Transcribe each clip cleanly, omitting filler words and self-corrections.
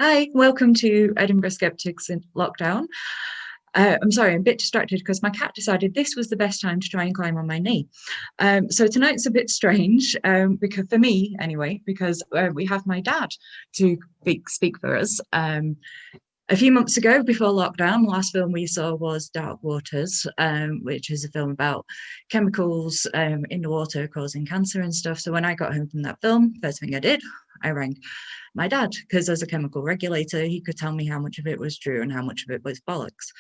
Hi, welcome to Edinburgh Skeptics in lockdown. I'm sorry, I'm a bit distracted because my cat decided this was the best time to try and climb on my knee. So tonight's a bit strange, because for me anyway, because we have my dad to speak for us. A few months ago, before lockdown, the last film we saw was Dark Waters, which is a film about chemicals in the water causing cancer and stuff. So when I got home from that film, first thing I did, I rang my dad, because as a chemical regulator, he could tell me how much of it was true and how much of it was bollocks.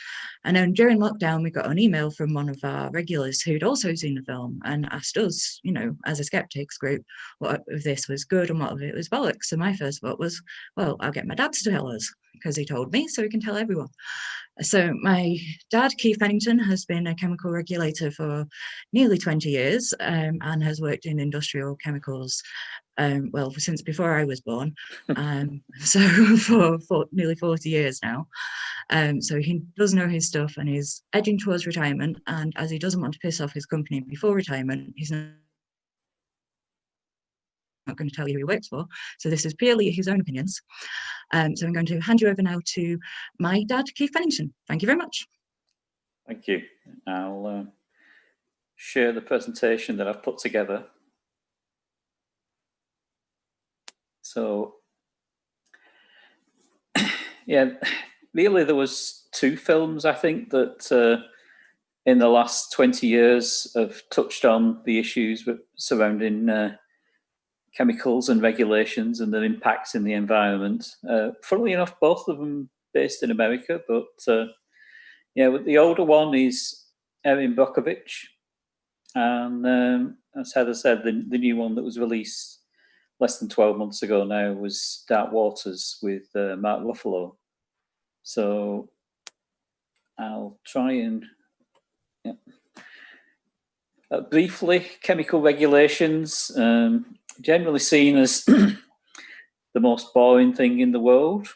And then during lockdown, we got an email from one of our regulars who'd also seen the film and asked us, as a skeptics group, what of this was good and what of it was bollocks. So my first thought was, well, I'll get my dad to tell us because he told me, so he can tell everyone. So my dad, Keith Pennington, has been a chemical regulator for nearly 20 years and has worked in industrial chemicals, since before I was born. So for nearly 40 years now. So he does know his stuff and he's edging towards retirement. And as he doesn't want to piss off his company before retirement, he's not going to tell you who he works for. So this is purely his own opinions. So I'm going to hand you over now to my dad, Keith Pennington. Thank you very much. Thank you. I'll share the presentation that I've put together. So, yeah, really there was two films, I think, that in the last 20 years have touched on the issues surrounding chemicals and regulations and their impacts in the environment. Funnily enough, both of them based in America, but the older one is Erin Brockovich, and as Heather said, the new one that was released less than 12 months ago now was Dark Waters with Mark Ruffalo. So I'll try and briefly, chemical regulations, generally seen as the most boring thing in the world.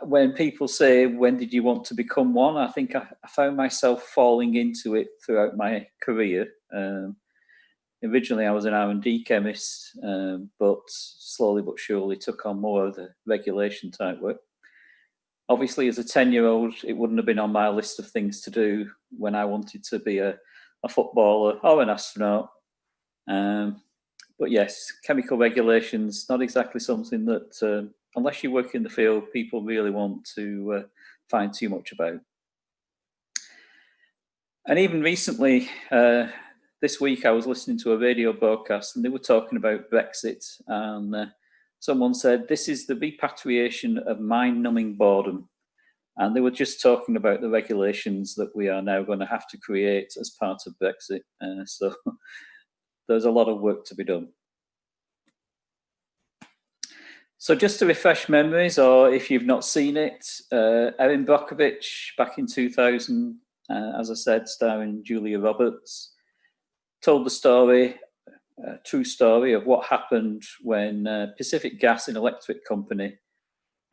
When people say, when did you want to become one? I think I found myself falling into it throughout my career. Originally, I was an R&D chemist, but slowly but surely took on more of the regulation type work. Obviously, as a 10-year-old, it wouldn't have been on my list of things to do when I wanted to be a footballer or an astronaut. But yes, chemical regulations, not exactly something that, unless you work in the field, people really want to find too much about. And even recently, this week, I was listening to a radio broadcast and they were talking about Brexit, and someone said, this is the repatriation of mind-numbing boredom. And they were just talking about the regulations that we are now going to have to create as part of Brexit. So there's a lot of work to be done. So just to refresh memories, or if you've not seen it, Erin Brockovich, back in 2000, as I said, starring Julia Roberts, told the story, a true story of what happened when Pacific Gas and Electric Company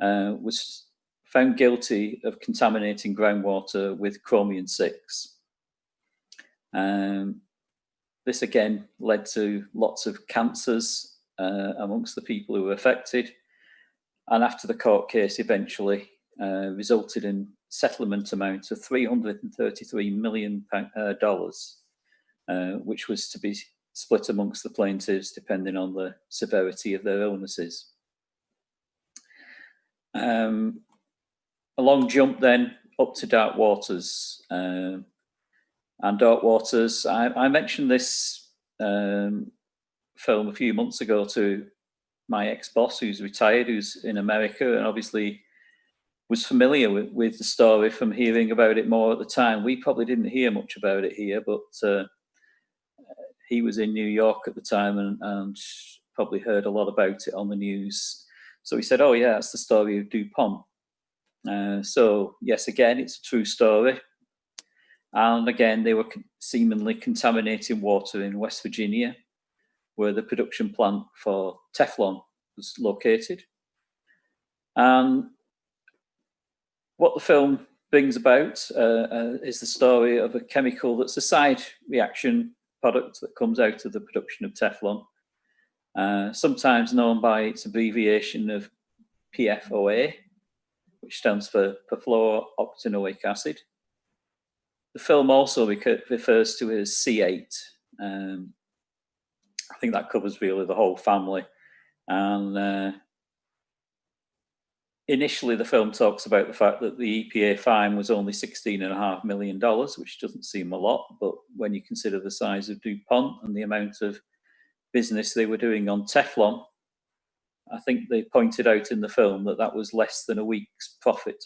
was found guilty of contaminating groundwater with chromium-6. This again led to lots of cancers amongst the people who were affected, and after the court case eventually resulted in settlement amount of $333 million, which was to be split amongst the plaintiffs depending on the severity of their illnesses. A long jump then up to Dark Waters. And Dark Waters, I mentioned this film a few months ago to my ex-boss who's retired, who's in America, and obviously was familiar with the story from hearing about it more at the time. We probably didn't hear much about it here, but he was in New York at the time and probably heard a lot about it on the news. So he said, oh yeah, that's the story of DuPont. So yes, again, it's a true story. And again, they were seemingly contaminating water in West Virginia, where the production plant for Teflon was located. And what the film brings about is the story of a chemical that's a side reaction product that comes out of the production of Teflon. sometimes known by its abbreviation of PFOA, which stands for perfluorooctanoic acid. The film also refers to it as C8. I think that covers really the whole family. And initially, the film talks about the fact that the EPA fine was only $16.5 million, which doesn't seem a lot, but when you consider the size of DuPont and the amount of business they were doing on Teflon, I think they pointed out in the film that that was less than a week's profit.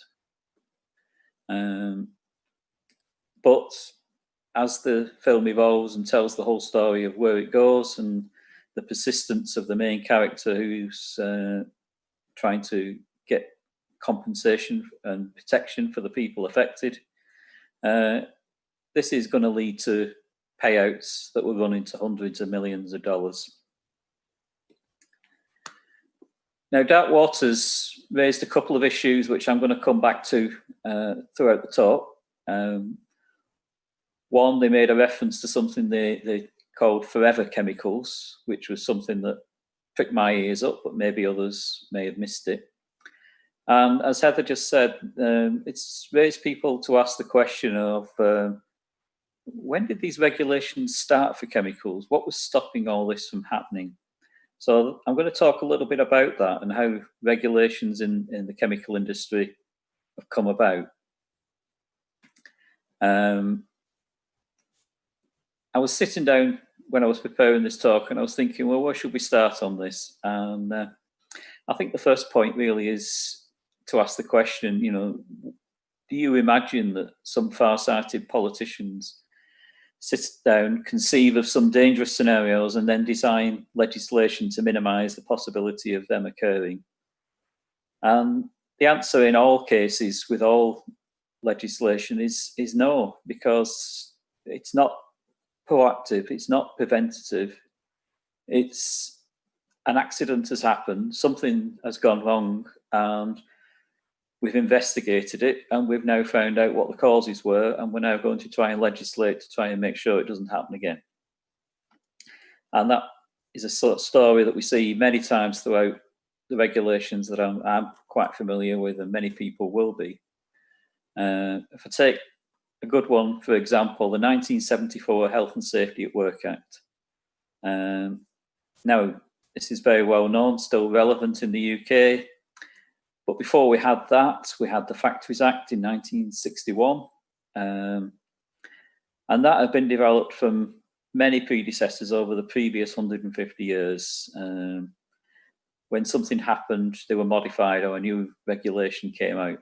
But as the film evolves and tells the whole story of where it goes and the persistence of the main character who's trying to get compensation and protection for the people affected, this is going to lead to payouts that will run into hundreds of millions of dollars. Now, Dark Waters raised a couple of issues which I'm going to come back to throughout the talk. One, they made a reference to something they called forever chemicals, which was something that pricked my ears up, but maybe others may have missed it. And as Heather just said, it's raised people to ask the question of when did these regulations start for chemicals? What was stopping all this from happening? So I'm going to talk a little bit about that and how regulations in the chemical industry have come about. I was sitting down when I was preparing this talk and I was thinking, well, where should we start on this? And I think the first point really is to ask the question, you know, do you imagine that some far-sighted politicians sit down, conceive of some dangerous scenarios and then design legislation to minimise the possibility of them occurring? And the answer in all cases with all legislation is no, because it's not proactive, it's not preventative. It's an accident has happened, something has gone wrong, and we've investigated it, and we've now found out what the causes were, and we're now going to try and legislate to try and make sure it doesn't happen again. And that is a sort of story that we see many times throughout the regulations that I'm quite familiar with, and many people will be. If I take a good one, for example, the 1974 Health and Safety at Work Act. Now, this is very well known, still relevant in the UK. But before we had that, we had the Factories Act in 1961. And that had been developed from many predecessors over the previous 150 years. When something happened, they were modified or a new regulation came out.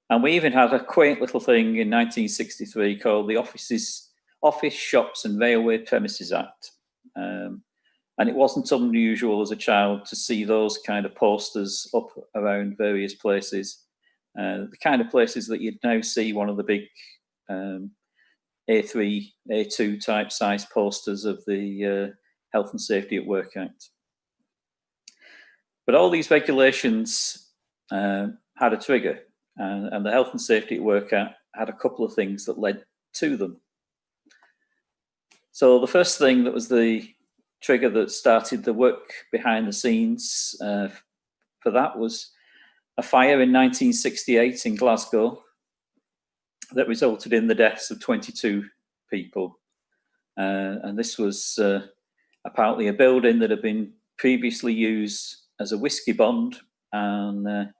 And we even had a quaint little thing in 1963 called the Office, Shops and Railway Premises Act. And it wasn't unusual as a child to see those kind of posters up around various places. The kind of places that you'd now see one of the big A3, A2 type size posters of the Health and Safety at Work Act. But all these regulations had a trigger. And the Health and Safety at Work Act had a couple of things that led to them. So the first thing that was the trigger that started the work behind the scenes for that was a fire in 1968 in Glasgow that resulted in the deaths of 22 people. And this was apparently a building that had been previously used as a whiskey bond, and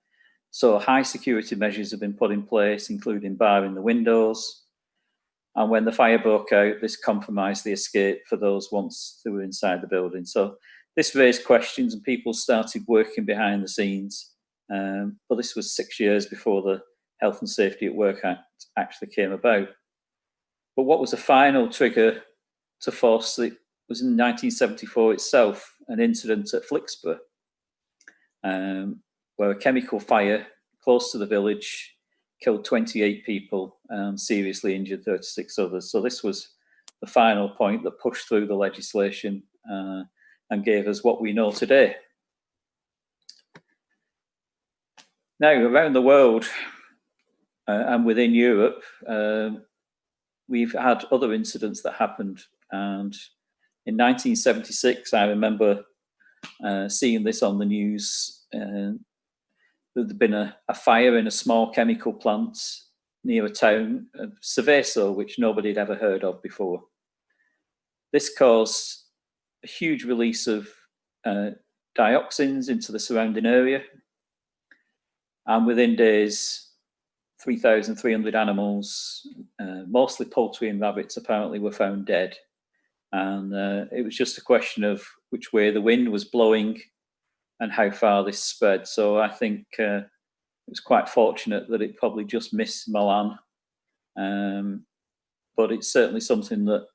so high security measures have been put in place, including barring the windows. And when the fire broke out, this compromised the escape for those once they were inside the building. So this raised questions and people started working behind the scenes. But this was 6 years before the Health and Safety at Work Act actually came about. But what was the final trigger to force it was in 1974 itself, an incident at Flixborough, where a chemical fire close to the village killed 28 people and seriously injured 36 others. So this was the final point that pushed through the legislation and gave us what we know today. Now, around the world and within Europe, we've had other incidents that happened, and In 1976, I remember seeing this on the news. There'd been a fire in a small chemical plant near a town of Seveso, which nobody had ever heard of before. This caused a huge release of dioxins into the surrounding area. And within days, 3,300 animals, mostly poultry and rabbits, apparently were found dead. And it was just a question of which way the wind was blowing and how far this spread. So I think it was quite fortunate that it probably just missed Milan. But it's certainly something that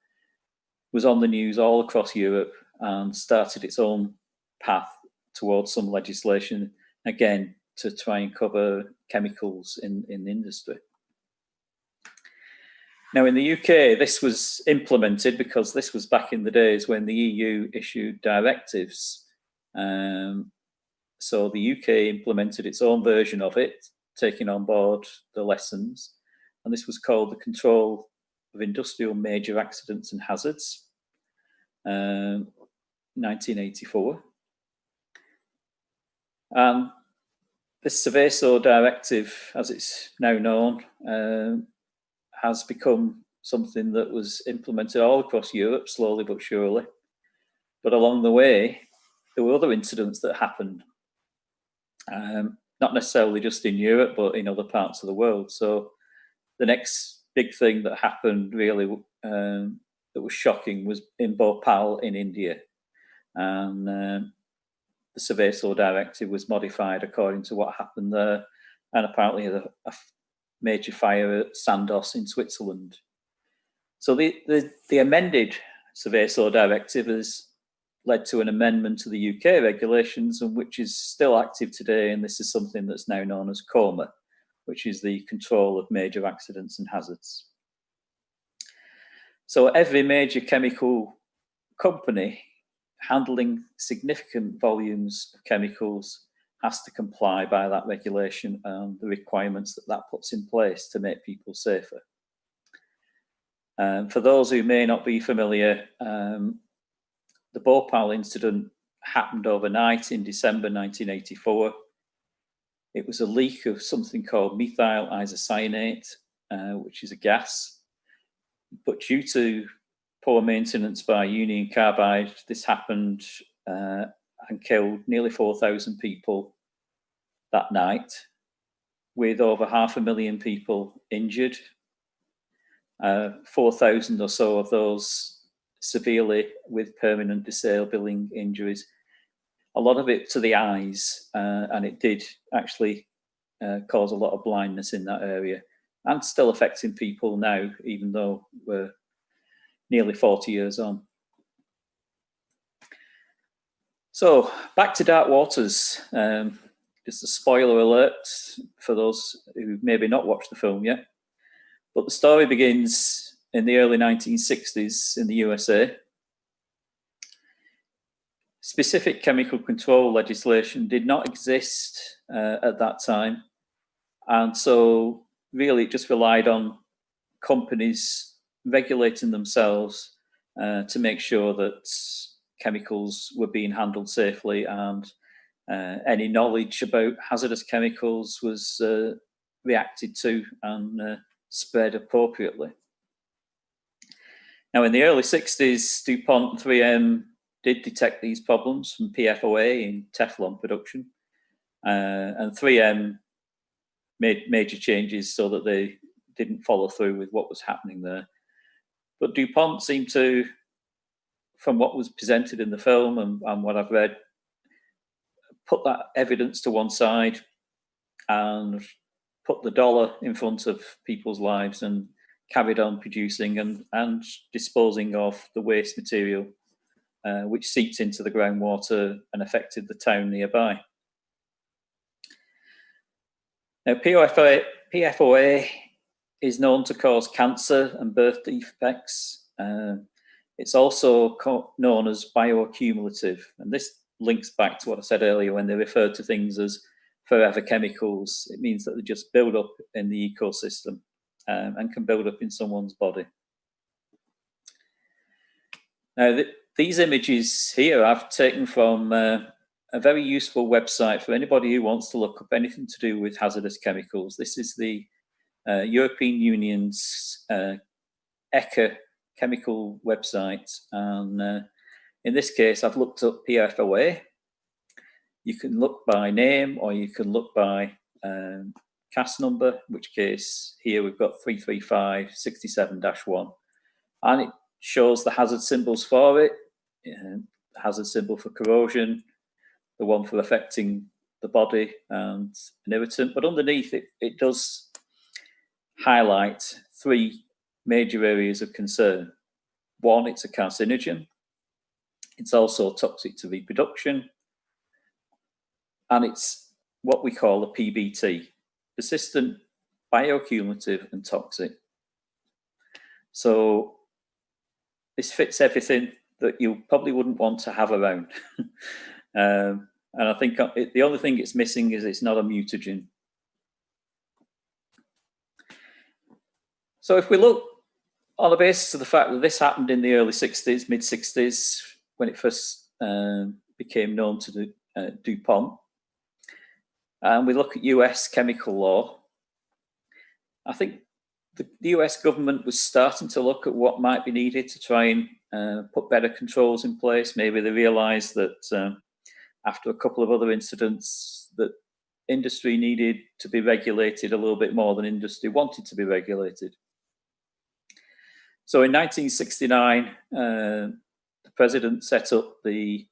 was on the news all across Europe and started its own path towards some legislation, again, to try and cover chemicals in the industry. Now, in the UK, this was implemented because this was back in the days when the EU issued directives. So the UK implemented its own version of it, taking on board the lessons. And this was called the Control of Industrial Major Accidents and Hazards, 1984. And this Seveso directive, as it's now known, has become something that was implemented all across Europe, slowly but surely. But along the way, there were other incidents that happened, not necessarily just in Europe, but in other parts of the world. So the next big thing that happened really that was shocking was in Bhopal in India. And the Seveso directive was modified according to what happened there. And apparently a major fire at Sandoz in Switzerland. So the amended Seveso directive has led to an amendment to the UK regulations, and which is still active today. And this is something that's now known as CIMAH, which is the Control of Major Accidents and Hazards. So every major chemical company handling significant volumes of chemicals has to comply by that regulation and the requirements that puts in place to make people safer. For those who may not be familiar, the Bhopal incident happened overnight in December 1984. It was a leak of something called methyl isocyanate, which is a gas. But due to poor maintenance by Union Carbide, this happened and killed nearly 4,000 people that night, with over 500,000 people injured. 4,000 or so of those severely with permanent disabling injuries. A lot of it to the eyes, and it did actually cause a lot of blindness in that area, and still affecting people now, even though we're nearly 40 years on. So back to Dark Waters. Just a spoiler alert for those who maybe not watched the film yet. But the story begins in the early 1960s in the USA. Specific chemical control legislation did not exist at that time. And so really it just relied on companies regulating themselves to make sure that chemicals were being handled safely, and any knowledge about hazardous chemicals was reacted to and spread appropriately. Now, in the early 60s, DuPont and 3M did detect these problems from PFOA in Teflon production, and 3M made major changes so that they didn't follow through with what was happening there. But DuPont seemed to, from what was presented in the film and what I've read, put that evidence to one side and put the dollar in front of people's lives and carried on producing and disposing of the waste material, which seeped into the groundwater and affected the town nearby. Now, PFOA is known to cause cancer and birth defects. It's also known as bioaccumulative, and this links back to what I said earlier when they referred to things as forever chemicals. It means that they just build up in the ecosystem and can build up in someone's body. Now, these images here I've taken from a very useful website for anybody who wants to look up anything to do with hazardous chemicals. This is the European Union's ECHA chemical website, and in this case I've looked up PFOA. You can look by name or you can look by CAS number, in which case here we've got 33567-1, and it shows the hazard symbols for it, the hazard symbol for corrosion, the one for affecting the body and an irritant, but underneath it does highlight 3 major areas of concern. 1, it's a carcinogen. It's also toxic to reproduction. And it's what we call a PBT, persistent, bioaccumulative and toxic. So this fits everything that you probably wouldn't want to have around. And I think the only thing it's missing is it's not a mutagen. So if we look on the basis of the fact that this happened in the early 60s, mid-60s, when it first became known to DuPont, and we look at US chemical law, I think the US government was starting to look at what might be needed to try and put better controls in place. Maybe they realised that after a couple of other incidents that industry needed to be regulated a little bit more than industry wanted to be regulated. So in 1969, the president set up the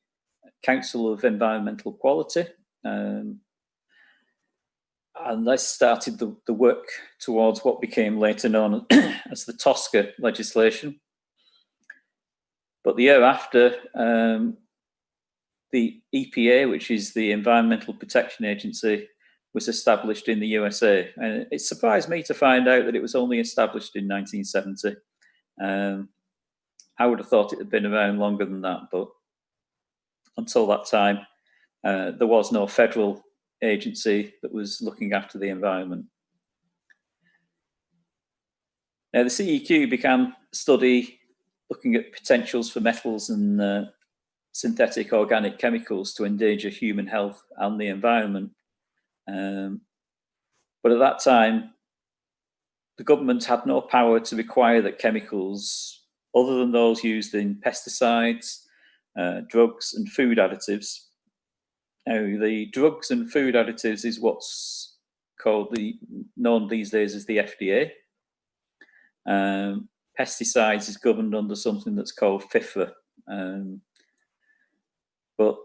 Council of Environmental Quality, and this started the work towards what became later known as the TSCA legislation. But the year after, the EPA, which is the Environmental Protection Agency, was established in the USA. And it surprised me to find out that it was only established in 1970. I would have thought it had been around longer than that, but until that time, there was no federal agency that was looking after the environment. Now, the CEQ began a study looking at potentials for metals and synthetic organic chemicals to endanger human health and the environment. But at that time, the government had no power to require that chemicals, other than those used in pesticides, drugs and food additives. Now, the drugs and food additives is what's called known these days as the FDA. Pesticides is governed under something that's called FIFRA. But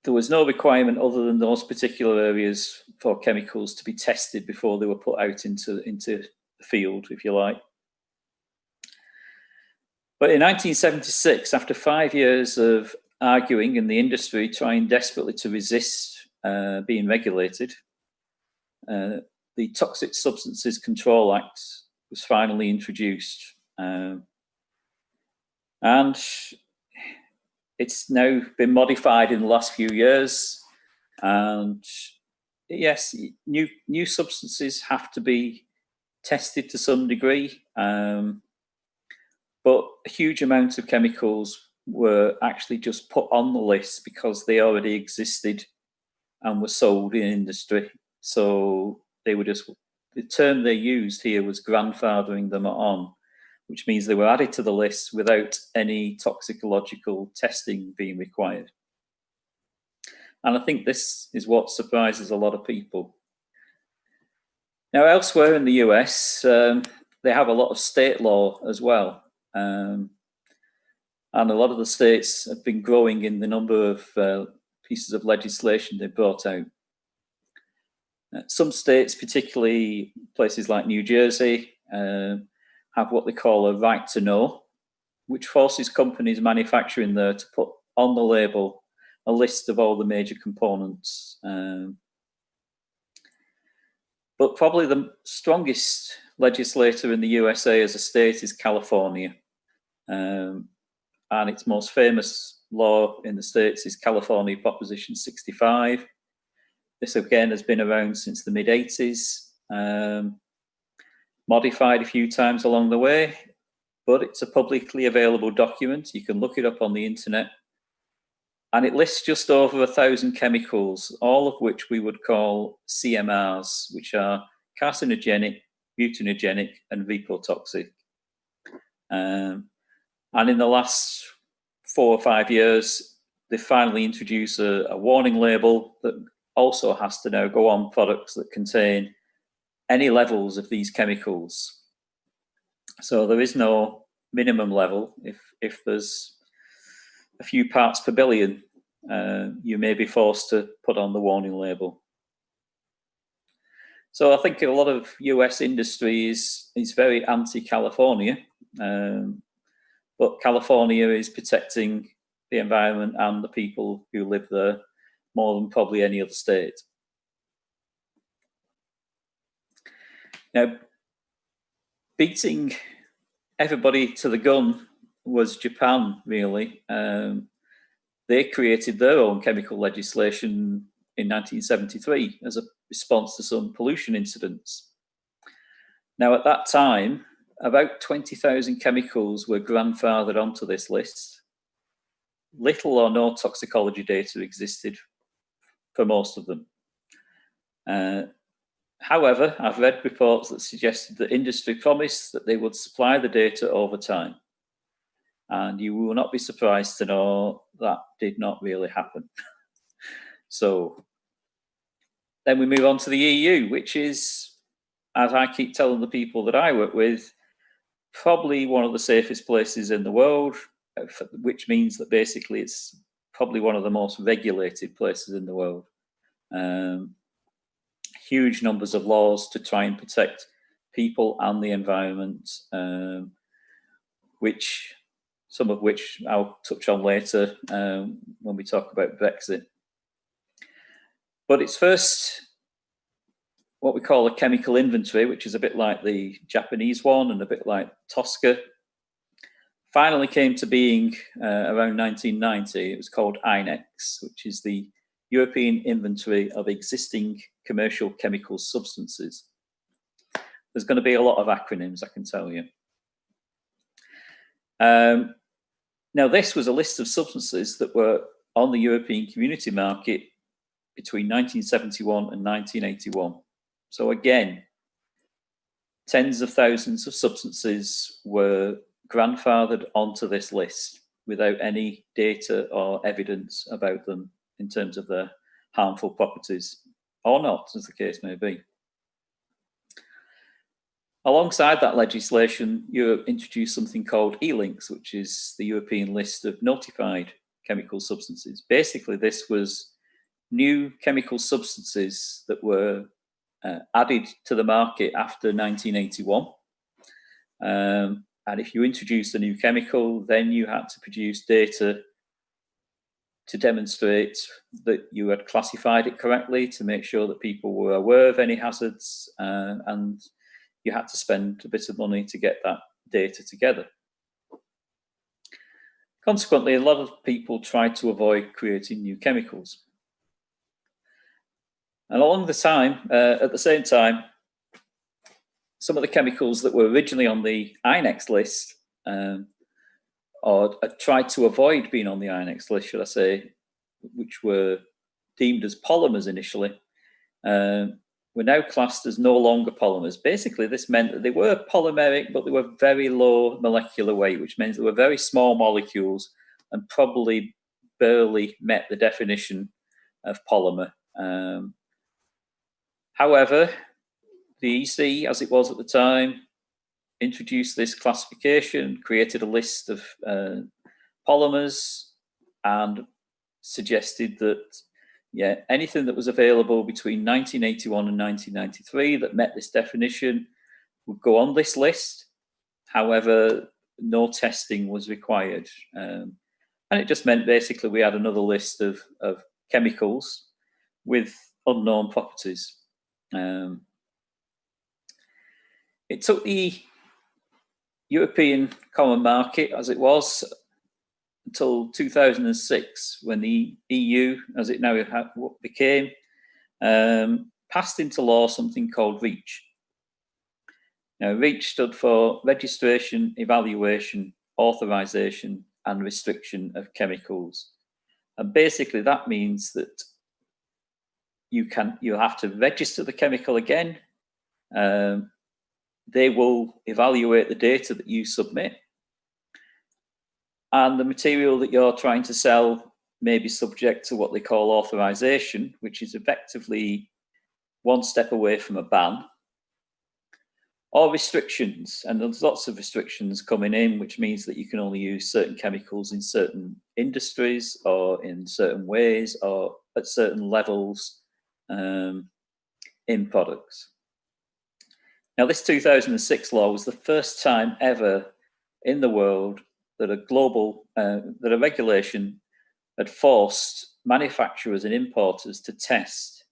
there was no requirement other than those particular areas for chemicals to be tested before they were put out into the field, if you like. But in 1976, after 5 years of arguing in the industry, trying desperately to resist being regulated, the Toxic Substances Control Act was finally introduced. And it's now been modified in the last few years. And yes, new substances have to be tested to some degree. But a huge amount of chemicals were actually just put on the list because they already existed and were sold in industry. So they were just, the term they used here was grandfathering them on, which means they were added to the list without any toxicological testing being required. And I think this is what surprises a lot of people. Now, elsewhere in the US, they have a lot of state law as well. And a lot of the states have been growing in the number of pieces of legislation they've brought out. Some states, particularly places like New Jersey, have what they call a right to know, which forces companies manufacturing there to put on the label a list of all the major components. But probably the strongest legislator in the USA as a state is California. And its most famous law in the States is California Proposition 65. This again has been around since the mid-80s, modified a few times along the way. but it's a publicly available document. You can look it up on the internet. And it lists just over 1,000 chemicals, all of which we would call CMRs, which are carcinogenic, mutagenic, and reprotoxic. And in the last 4 or 5 years, they finally introduced a warning label that also has to now go on products that contain any levels of these chemicals. So there is no minimum level. If there's a few parts per billion, you may be forced to put on the warning label. So I think a lot of US industry is very anti-California, but California is protecting the environment and the people who live there more than probably any other state. Now, beating everybody to the gun was Japan, really. They created their own chemical legislation in 1973 as a response to some pollution incidents. Now, at that time, about 20,000 chemicals were grandfathered onto this list. Little or no toxicology data existed for most of them. However, I've read reports that suggested that industry promised that they would supply the data over time. And you will not be surprised to know that did not really happen. So then we move on to the EU, which is, as I keep telling the people that I work with, probably one of the safest places in the world, which means that basically it's probably one of the most regulated places in the world. Huge numbers of laws to try and protect people and the environment, some of which I'll touch on later when we talk about Brexit. But it's first what we call a chemical inventory, which is a bit like the Japanese one and a bit like TSCA. Finally came to being around 1990. It was called INEX, which is the European Inventory of Existing Commercial Chemical Substances. There's going to be a lot of acronyms, I can tell you. Now, this was a list of substances that were on the European Community market between 1971 and 1981. So again, tens of thousands of substances were grandfathered onto this list without any data or evidence about them in terms of their harmful properties, or not, as the case may be. Alongside that legislation, Europe introduced something called E-links, which is the European list of notified chemical substances. Basically, this was new chemical substances that were added to the market after 1981. And if you introduced a new chemical, then you had to produce data to demonstrate that you had classified it correctly, to make sure that people were aware of any hazards, and you had to spend a bit of money to get that data together. Consequently, a lot of people tried to avoid creating new chemicals. And at the same time, some of the chemicals that were originally on the INEX list, or tried to avoid being on the INEX list, should I say, which were deemed as polymers initially, were now classed as no longer polymers. Basically, this meant that they were polymeric, but they were very low molecular weight, which means they were very small molecules and probably barely met the definition of polymer. However, the EC, as it was at the time, introduced this classification, created a list of polymers, and suggested that anything that was available between 1981 and 1993 that met this definition would go on this list. However, no testing was required. And it just meant basically we had another list of chemicals with unknown properties. It took the European Common Market, as it was, until 2006, when the EU, as it now became, passed into law something called REACH. Now, REACH stood for Registration, Evaluation, Authorization and Restriction of Chemicals. And basically that means that you have to register the chemical again. They will evaluate the data that you submit. And the material that you're trying to sell may be subject to what they call authorization, which is effectively one step away from a ban, or restrictions. And there's lots of restrictions coming in, which means that you can only use certain chemicals in certain industries or in certain ways or at certain levels in products. Now, this 2006 law was the first time ever in the world that a regulation had forced manufacturers and importers to test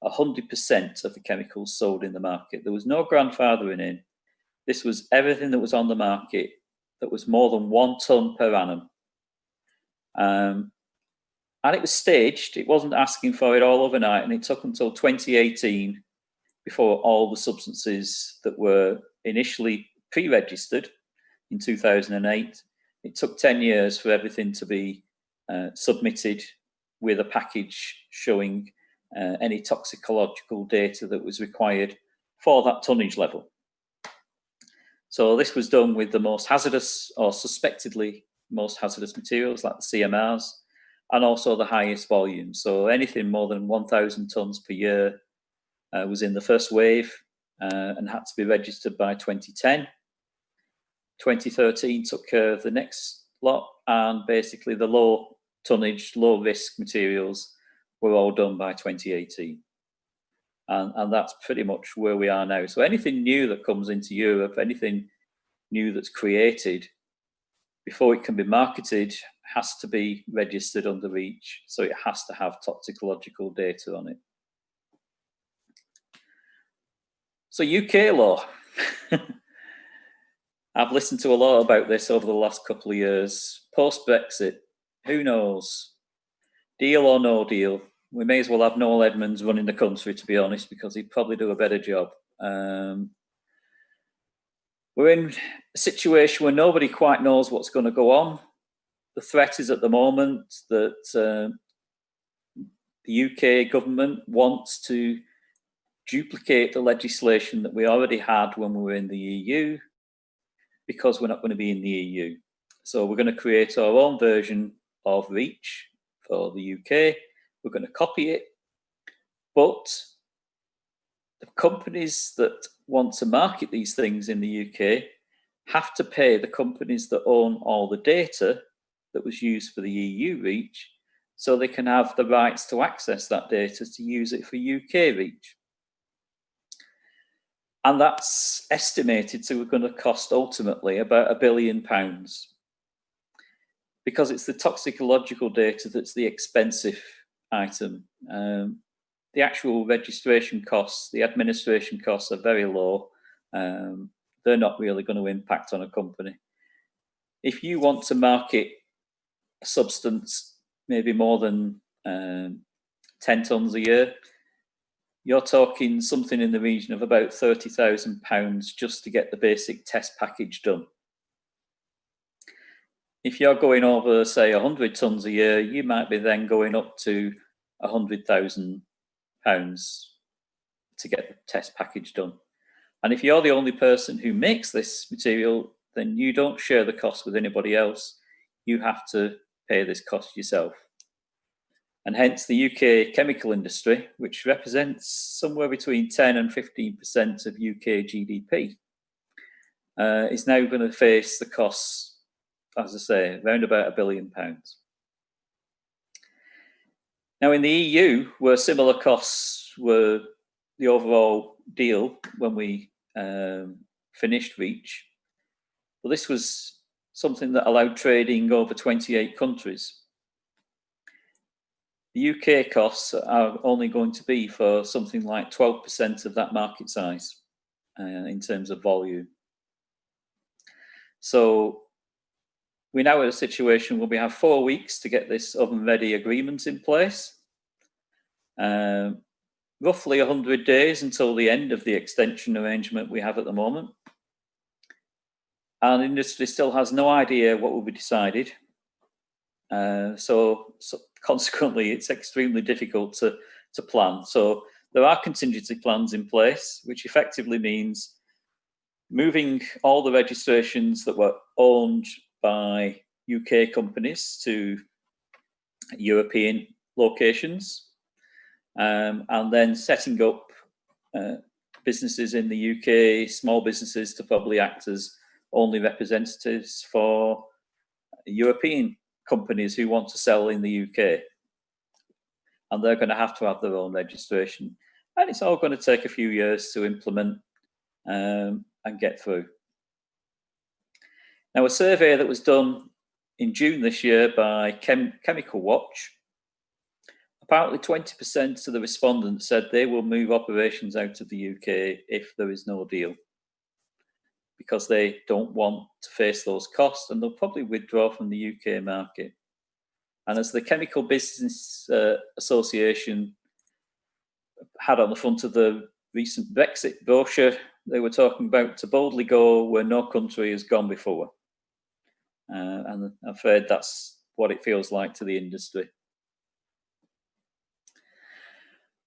100% of the chemicals sold in the market. There was no grandfathering in. This was everything that was on the market that was more than 1 ton per annum. And it was staged. It wasn't asking for it all overnight, and it took until 2018 before all the substances that were initially pre-registered in 2008, it took 10 years for everything to be submitted with a package showing any toxicological data that was required for that tonnage level. So this was done with the most hazardous or suspectedly most hazardous materials like the CIMAHs, and also the highest volume. So anything more than 1,000 tons per year was in the first wave and had to be registered by 2010. 2013 took care of the next lot, and basically the low tonnage, low risk materials were all done by 2018. And that's pretty much where we are now. So anything new that comes into Europe, anything new that's created, before it can be marketed, has to be registered under REACH. So it has to have toxicological data on it. So UK law. I've listened to a lot about this over the last couple of years. Post-Brexit, who knows? Deal or no deal? We may as well have Noel Edmonds running the country, to be honest, because he'd probably do a better job. We're in a situation where nobody quite knows what's going to go on. The threat is at the moment that the UK government wants to duplicate the legislation that we already had when we were in the EU, because we're not going to be in the EU. So we're going to create our own version of REACH for the UK. We're going to copy it. But the companies that want to market these things in the UK have to pay the companies that own all the data that was used for the EU REACH, so they can have the rights to access that data to use it for UK REACH. And that's estimated to going to cost ultimately about £1 billion, because it's the toxicological data that's the expensive item. The actual registration costs, the administration costs are very low. They're not really going to impact on a company. If you want to market a substance maybe more than 10 tons a year, you're talking something in the region of about £30,000 just to get the basic test package done. If you're going over, say, 100 tons a year, you might be then going up to £100,000 to get the test package done. And if you're the only person who makes this material, then you don't share the cost with anybody else. You have to pay this cost yourself. And hence the UK chemical industry, which represents somewhere between 10 and 15% of UK GDP, is now going to face the costs, as I say, around about £1 billion. Now in the EU, where similar costs were the overall deal when we finished REACH, well, this was something that allowed trading over 28 countries. The UK costs are only going to be for something like 12% of that market size in terms of volume. So we're now at a situation where we have 4 weeks to get this oven-ready agreement in place. Roughly 100 days until the end of the extension arrangement we have at the moment. and industry still has no idea what will be decided. So consequently, it's extremely difficult to plan. So there are contingency plans in place, which effectively means moving all the registrations that were owned by UK companies to European locations, and then setting up businesses in the UK, small businesses, to probably act as only representatives for European companies who want to sell in the UK. And they're going to have their own registration. And it's all going to take a few years to implement and get through. Now, a survey that was done in June this year by Chemical Watch, apparently 20% of the respondents said they will move operations out of the UK if there is no deal, because they don't want to face those costs, and they'll probably withdraw from the UK market. And as the Chemical Business Association had on the front of the recent Brexit brochure, they were talking about to boldly go where no country has gone before. And I'm afraid that's what it feels like to the industry.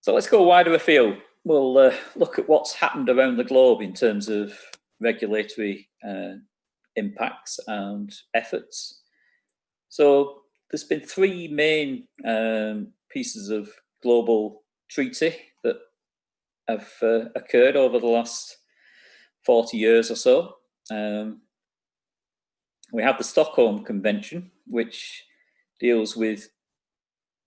So let's go wider afield. We'll look at what's happened around the globe in terms of regulatory impacts and efforts. So there's been three main pieces of global treaty that have occurred over the last 40 years or so. We have the Stockholm Convention, which deals with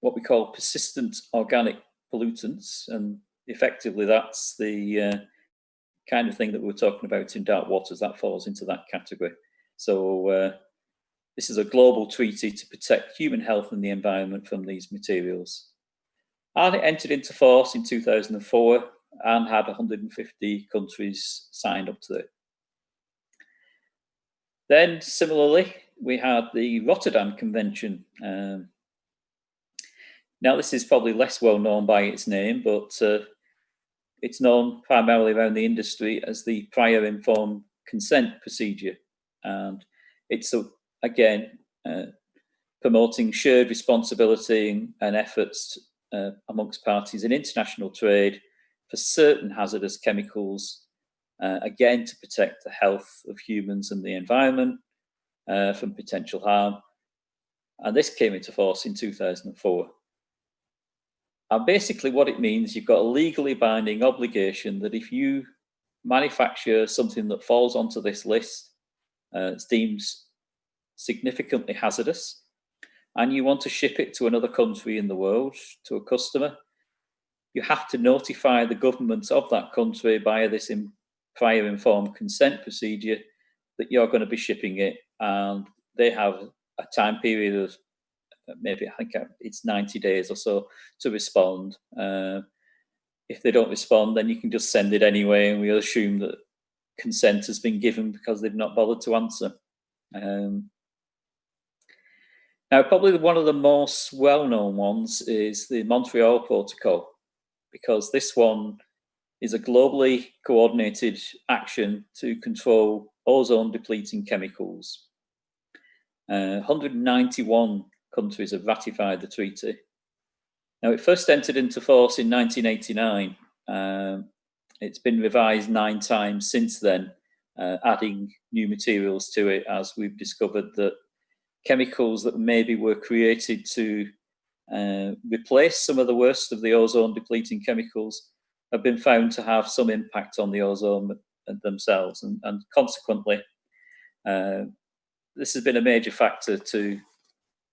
what we call persistent organic pollutants, and effectively that's the kind of thing that we were talking about in dark waters. That falls into that category. So this is a global treaty to protect human health and the environment from these materials. And it entered into force in 2004 and had 150 countries signed up to it. Then, similarly, we had the Rotterdam Convention. Now, this is probably less well known by its name, but it's known primarily around the industry as the prior informed consent procedure. And it's, again, promoting shared responsibility and efforts amongst parties in international trade for certain hazardous chemicals, again, to protect the health of humans and the environment from potential harm. And this came into force in 2004. And basically what it means, you've got a legally binding obligation that if you manufacture something that falls onto this list, it's deemed significantly hazardous, and you want to ship it to another country in the world, to a customer, you have to notify the government of that country via this prior informed consent procedure that you're going to be shipping it, and they have a time period of maybe, I think it's 90 days or so to respond. If they don't respond, then you can just send it anyway, and we'll assume that consent has been given because they've not bothered to answer. Now, probably one of the most well-known ones is the Montreal Protocol, because this one is a globally coordinated action to control ozone-depleting chemicals. 191 countries have ratified the treaty. Now, it first entered into force in 1989. It's been revised 9 times since then, adding new materials to it, as we've discovered that chemicals that maybe were created to replace some of the worst of the ozone-depleting chemicals have been found to have some impact on the ozone themselves, and consequently, this has been a major factor to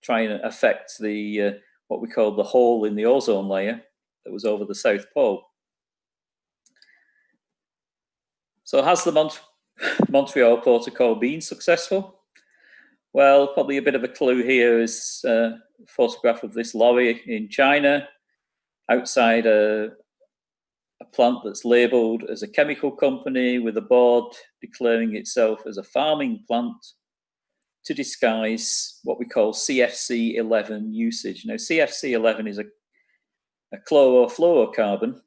try and affect the what we call the hole in the ozone layer that was over the South Pole. So has the Montreal Protocol been successful? Well, probably a bit of a clue here is a photograph of this lorry in China outside a plant that's labelled as a chemical company with a board declaring itself as a farming plant to disguise what we call CFC-11 usage. Now, CFC-11 is a chlorofluorocarbon,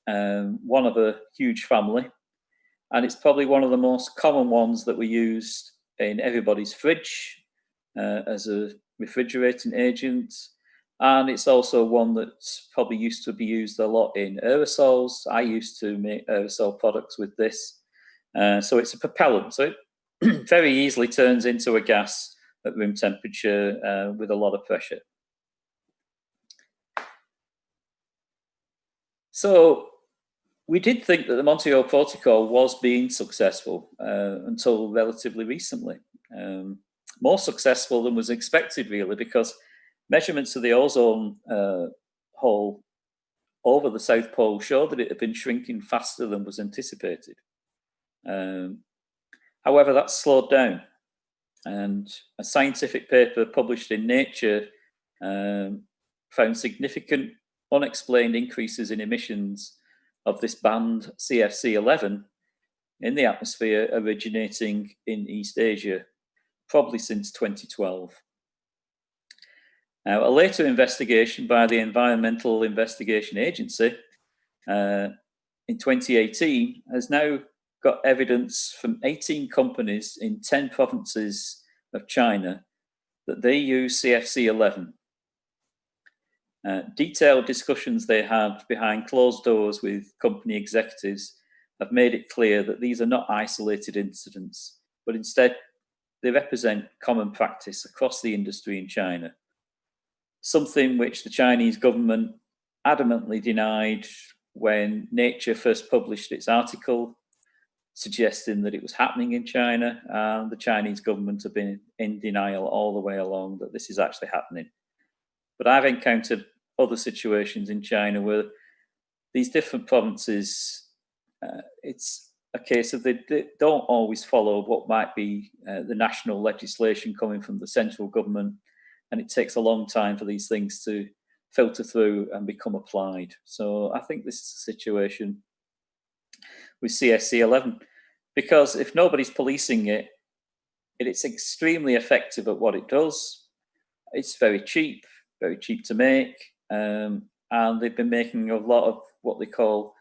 one of a huge family, and it's probably one of the most common ones that we used in everybody's fridge as a refrigerating agent. And it's also one that's probably used to be used a lot in aerosols. I used to make aerosol products with this. So it's a propellant. So it very easily turns into a gas at room temperature with a lot of pressure. So we did think that the Montreal Protocol was being successful until relatively recently. More successful than was expected, really, because measurements of the ozone hole over the South Pole showed that it had been shrinking faster than was anticipated. However, that's slowed down, and a scientific paper published in Nature found significant unexplained increases in emissions of this band CFC11 in the atmosphere originating in East Asia, probably since 2012. Now, a later investigation by the Environmental Investigation Agency in 2018 has now got evidence from 18 companies in 10 provinces of China that they use CFC11. Detailed discussions they had behind closed doors with company executives have made it clear that these are not isolated incidents, but instead they represent common practice across the industry in China, something which the Chinese government adamantly denied when Nature first published its article suggesting that it was happening in China, and the Chinese government have been in denial all the way along that this is actually happening. But I've encountered other situations in China where these different provinces, it's a case of they don't always follow what might be the national legislation coming from the central government, and it takes a long time for these things to filter through and become applied. So I think this is a situation with CFC11, because if nobody's policing it, it's extremely effective at what it does. It's very cheap to make, and they've been making a lot of what they call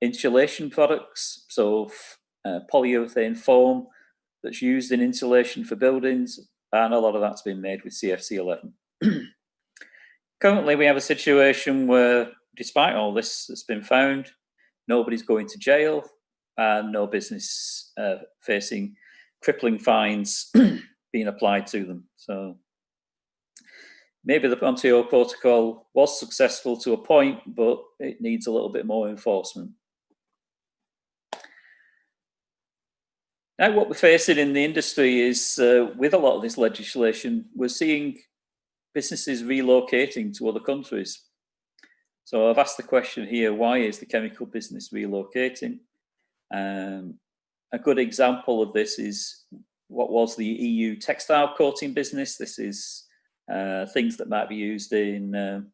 insulation products, so polyurethane foam that's used in insulation for buildings, and a lot of that's been made with CFC11. Currently, we have a situation where, despite all this that's been found, nobody's going to jail and no business facing crippling fines being applied to them. So maybe the Montreal Protocol was successful to a point, but it needs a little bit more enforcement. Now, what we're facing in the industry is, with a lot of this legislation, we're seeing businesses relocating to other countries. So I've asked the question here, why is the chemical business relocating? A good example of this is what was the EU textile coating business. This is things that might be used in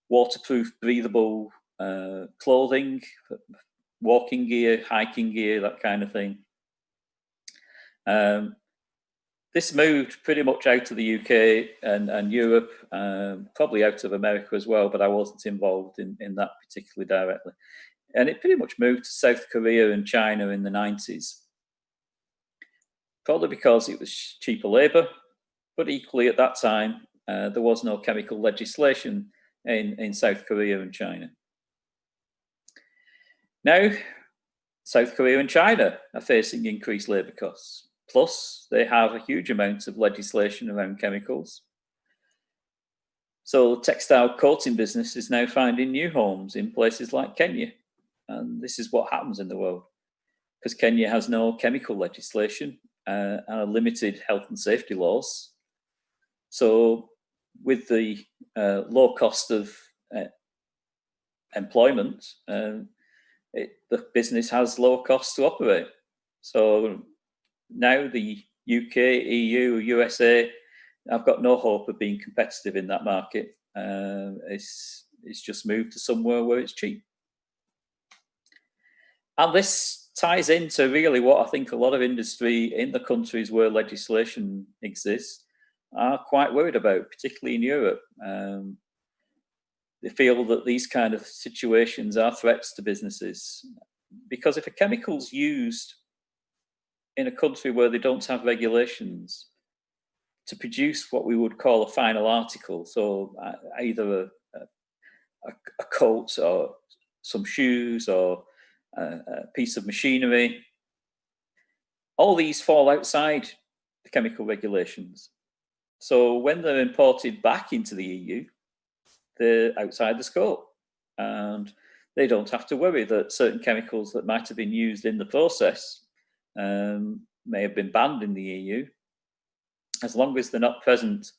waterproof, breathable clothing, walking gear, hiking gear, that kind of thing. This moved pretty much out of the UK and Europe, probably out of America as well, but I wasn't involved in that particularly directly. And it pretty much moved to South Korea and China in the 90s. Probably because it was cheaper labour, but equally at that time, there was no chemical legislation in South Korea and China. Now, South Korea and China are facing increased labour costs. Plus, they have a huge amount of legislation around chemicals. So textile coating business is now finding new homes in places like Kenya. And this is what happens in the world, because Kenya has no chemical legislation and a limited health and safety laws. So with the low cost of employment, the business has low costs to operate. So now the UK, EU, USA have got no hope of being competitive in that market. It's just moved to somewhere where it's cheap. And this ties into really what I think a lot of industry in the countries where legislation exists are quite worried about, particularly in Europe. They feel that these kind of situations are threats to businesses. because if a chemical's used in a country where they don't have regulations to produce what we would call a final article, so either a coat or some shoes or a piece of machinery, all these fall outside the chemical regulations. So when they're imported back into the EU, they're outside the scope, and they don't have to worry that certain chemicals that might have been used in the process may have been banned in the EU. As long as they're not present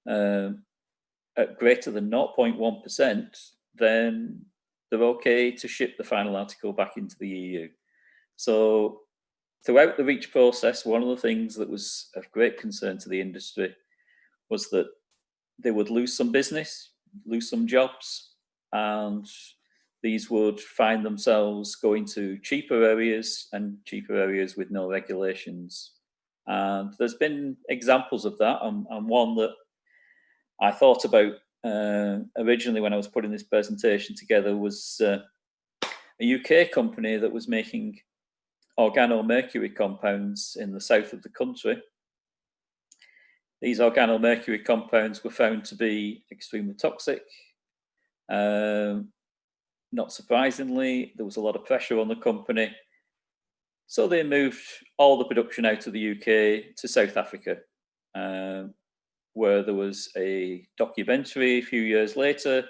at greater than 0.1%, then they're okay to ship the final article back into the EU. So throughout the REACH process, one of the things that was of great concern to the industry was that they would lose some business, lose some jobs, and these would find themselves going to cheaper areas and cheaper areas with no regulations. And there's been examples of that, and one that I thought about originally when I was putting this presentation together was a UK company that was making organomercury compounds in the south of the country. These organomercury compounds were found to be extremely toxic. Not surprisingly, there was a lot of pressure on the company. So they moved all the production out of the UK to South Africa, where there was a documentary a few years later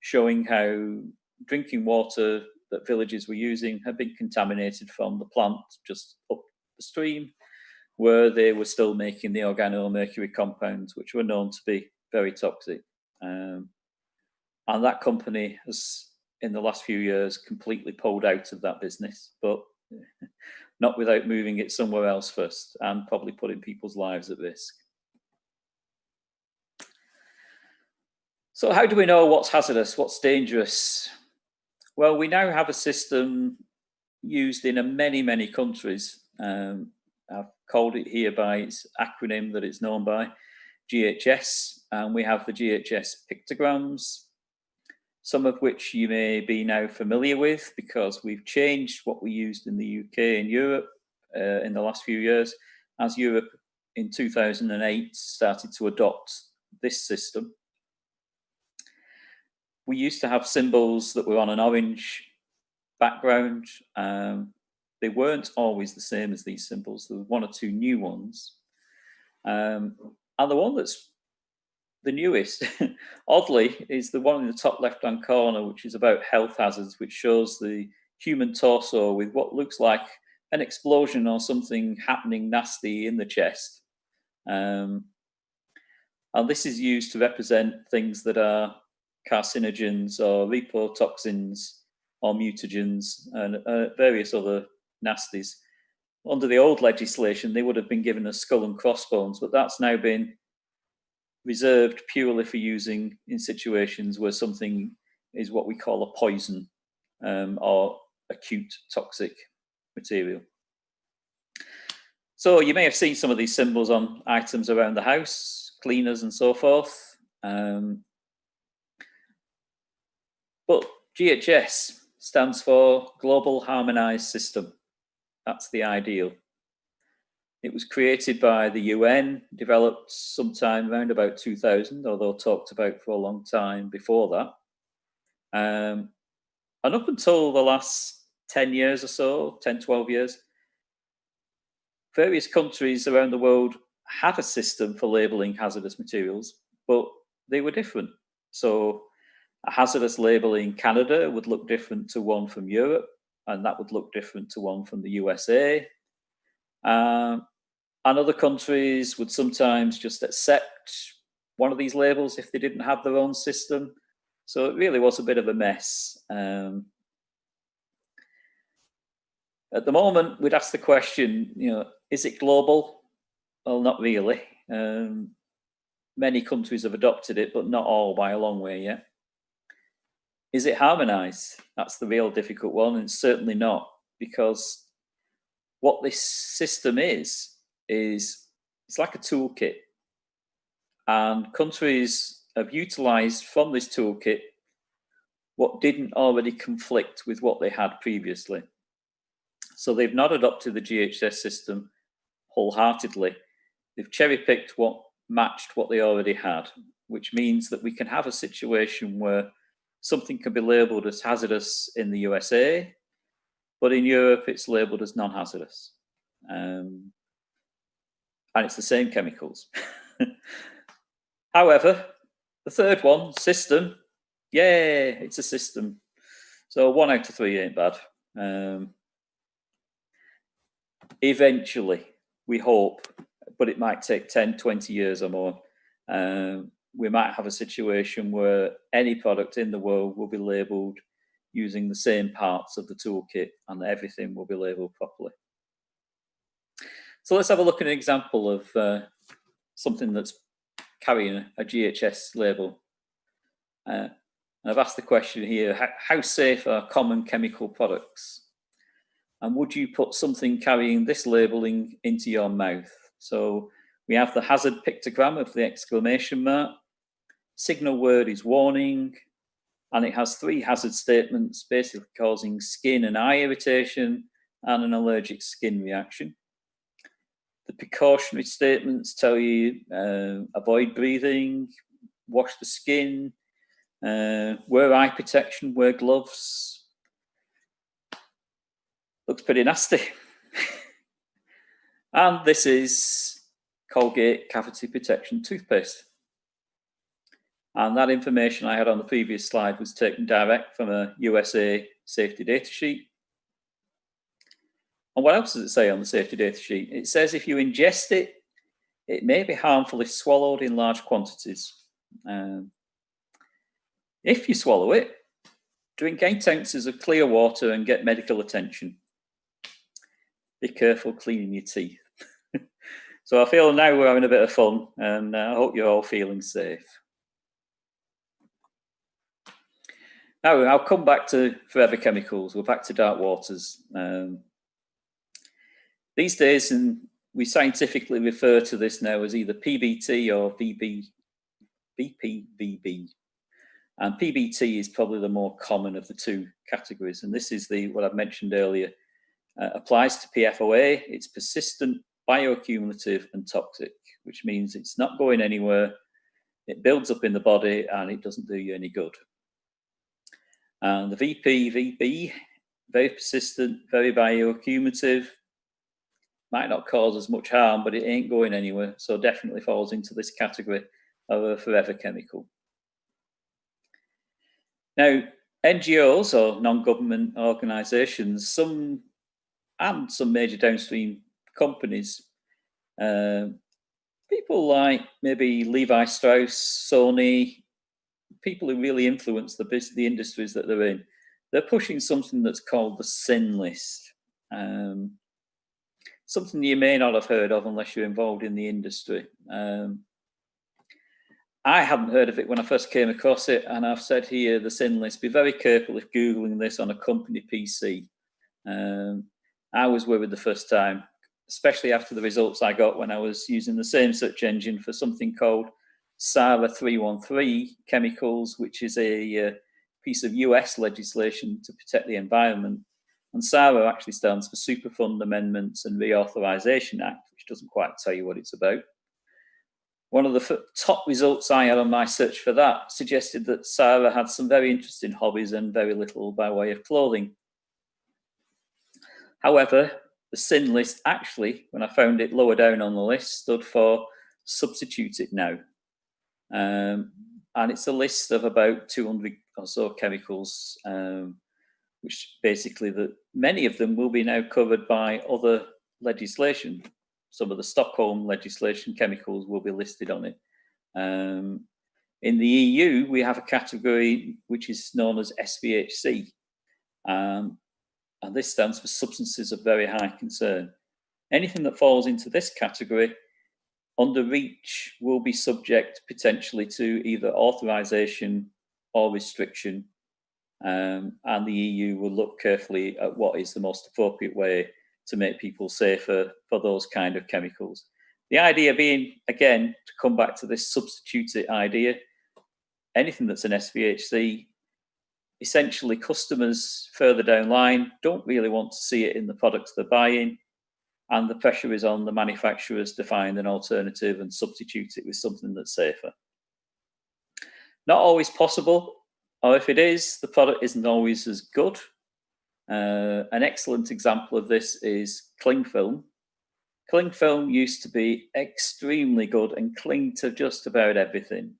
showing how drinking water that villages were using had been contaminated from the plant just up the stream, where they were still making the organomercury compounds, which were known to be very toxic. And that company has, in the last few years, completely pulled out of that business, but not without moving it somewhere else first and probably putting people's lives at risk. So how do we know what's hazardous, what's dangerous? Well, we now have a system used in many, many countries. I've called it here by its acronym that it's known by, GHS, and we have the GHS pictograms, some of which you may be now familiar with because we've changed what we used in the UK and Europe in the last few years, as Europe in 2008 started to adopt this system. We used to have symbols that were on an orange background. They weren't always the same as these symbols. There were one or two new ones. And the one that's the newest, oddly, is the one in the top left-hand corner, which is about health hazards, which shows the human torso with what looks like an explosion or something happening nasty in the chest. And this is used to represent things that are carcinogens or reprotoxins or mutagens and various other nasties. Under the old legislation, they would have been given a skull and crossbones, but that's now been reserved purely for using in situations where something is what we call a poison or acute toxic material. So you may have seen some of these symbols on items around the house, cleaners and so forth. But GHS stands for Global Harmonised System. That's the ideal. It was created by the UN, developed sometime around about 2000, although talked about for a long time before that. And up until the last 10 years or so, 10, 12 years, various countries around the world had a system for labelling hazardous materials, but they were different. So a hazardous label in Canada would look different to one from Europe, and that would look different to one from the USA. And other countries would sometimes just accept one of these labels if they didn't have their own system. So it really was a bit of a mess. At the moment, we'd ask the question, is it global? Well, not really. Many countries have adopted it, but not all by a long way yet. Is it harmonised? That's the real difficult one, and it's certainly not, because what this system is it's like a toolkit, and countries have utilised from this toolkit what didn't already conflict with what they had previously. So they've not adopted the GHS system wholeheartedly. They've cherry-picked what matched what they already had, which means that we can have a situation where something can be labelled as hazardous in the USA, but in Europe it's labelled as non-hazardous. And it's the same chemicals. However, the third one, system, yeah, it's a system. So 1 out of 3 ain't bad. Eventually, we hope, but it might take 10, 20 years or more, we might have a situation where any product in the world will be labelled using the same parts of the toolkit and everything will be labelled properly. So let's have a look at an example of something that's carrying a GHS label. And I've asked the question here, how safe are common chemical products? And would you put something carrying this labelling into your mouth? So we have the hazard pictogram of the exclamation mark. Signal word is warning. And it has 3 hazard statements, basically causing skin and eye irritation and an allergic skin reaction. The precautionary statements tell you avoid breathing, wash the skin, wear eye protection, wear gloves. Looks pretty nasty. And this is Colgate Cavity Protection toothpaste. And that information I had on the previous slide was taken direct from a USA safety data sheet. And what else does it say on the safety data sheet? It says if you ingest it, it may be harmful if swallowed in large quantities. If you swallow it, drink 8 ounces of clear water and get medical attention. Be careful cleaning your teeth. So I feel now we're having a bit of fun, and I hope you're all feeling safe. Now I'll come back to forever chemicals. We're back to dark waters. These days, and we scientifically refer to this now as either PBT or VPVB. And PBT is probably the more common of the 2 categories. And this is what I've mentioned earlier. Applies to PFOA. It's persistent, bioaccumulative and toxic, which means it's not going anywhere. It builds up in the body and it doesn't do you any good. And the VPVB, very persistent, very bioaccumulative, might not cause as much harm, but it ain't going anywhere. So definitely falls into this category of a forever chemical. Now, NGOs or non-government organisations, some major downstream companies, people like maybe Levi Strauss, Sony, people who really influence the industries that they're in, they're pushing something that's called the SIN list. Something you may not have heard of unless you're involved in the industry. I hadn't heard of it when I first came across it, and I've said here, the SIN list, be very careful if Googling this on a company PC. I was worried the first time, especially after the results I got when I was using the same search engine for something called SARA 313 chemicals, which is a piece of US legislation to protect the environment. And SARA actually stands for Superfund Amendments and Reauthorization Act, which doesn't quite tell you what it's about. One of the top results I had on my search for that suggested that SARA had some very interesting hobbies and very little by way of clothing. However, the SIN list actually, when I found it lower down on the list, stood for Substitute It Now. And it's a list of about 200 or so chemicals, which basically many of them will be now covered by other legislation. Some of the Stockholm legislation chemicals will be listed on it. In the EU, we have a category which is known as SVHC. And this stands for substances of very high concern. Anything that falls into this category under REACH will be subject potentially to either authorization or restriction. And the EU will look carefully at what is the most appropriate way to make people safer for those kind of chemicals. The idea being, again, to come back to this substitute it idea, anything that's an SVHC, essentially customers further down line don't really want to see it in the products they're buying, and the pressure is on the manufacturers to find an alternative and substitute it with something that's safer. Not always possible, or if it is, the product isn't always as good. An excellent example of this is cling film. Cling film used to be extremely good and cling to just about everything.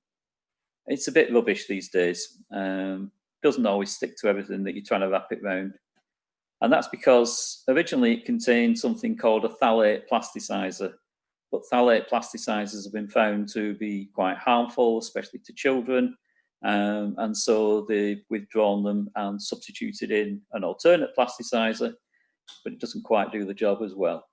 It's a bit rubbish these days. Doesn't always stick to everything that you're trying to wrap it around. And that's because originally it contained something called a phthalate plasticizer. But phthalate plasticizers have been found to be quite harmful, especially to children. And so they've withdrawn them and substituted in an alternate plasticizer, but it doesn't quite do the job as well.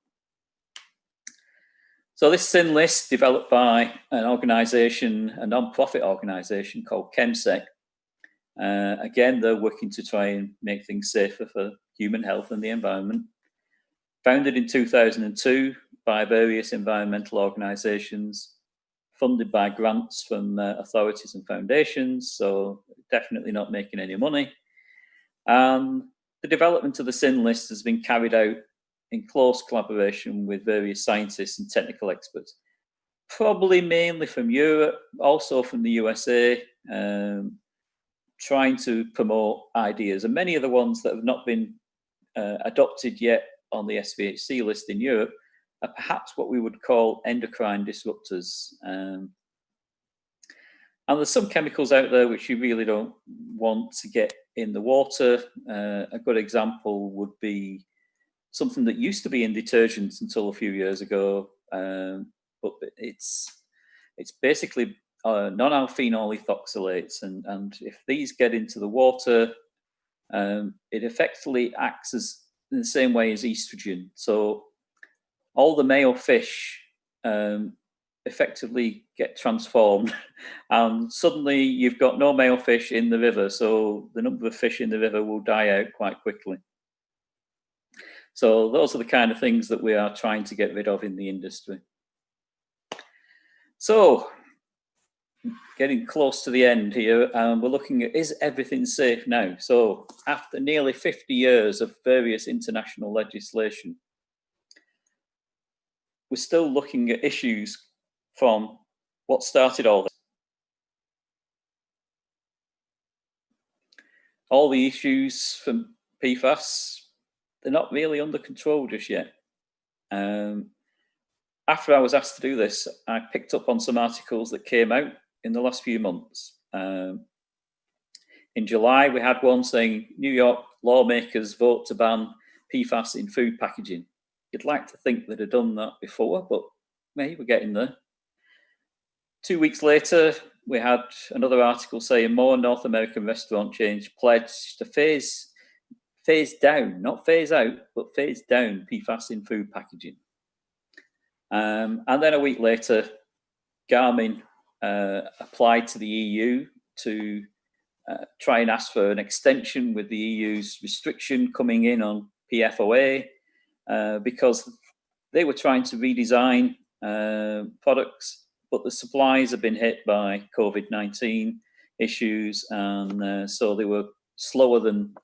So this SIN list, developed by an organisation, a non-profit organisation called ChemSec, again, they're working to try and make things safer for human health and the environment. Founded in 2002 by various environmental organisations, funded by grants from authorities and foundations, so definitely not making any money. And the development of the SIN list has been carried out in close collaboration with various scientists and technical experts, probably mainly from Europe, also from the USA, trying to promote ideas. And many of the ones that have not been adopted yet on the SVHC list in Europe are perhaps what we would call endocrine disruptors. And there's some chemicals out there which you really don't want to get in the water. A good example would be something that used to be in detergents until a few years ago, but it's basically non-alphenol ethoxylates, and if these get into the water, it effectively acts as in the same way as estrogen. So all the male fish effectively get transformed, and suddenly you've got no male fish in the river, so the number of fish in the river will die out quite quickly. So those are the kind of things that we are trying to get rid of in the industry. So getting close to the end here, we're looking at, is everything safe now? So after nearly 50 years of various international legislation, we're still looking at issues from what started all this. All the issues from PFAS, they're not really under control just yet. After I was asked to do this, I picked up on some articles that came out in the last few months. In July, we had one saying New York lawmakers vote to ban PFAS in food packaging. You'd like to think they'd have done that before, but maybe we're getting there. 2 weeks later, we had another article saying more North American restaurant chains pledged to phase down, not phase out, but phase down PFAS in food packaging. And then a week later, Garmin applied to the EU to try and ask for an extension with the EU's restriction coming in on PFOA, because they were trying to redesign products, but the supplies have been hit by COVID-19 issues, and so they were slower than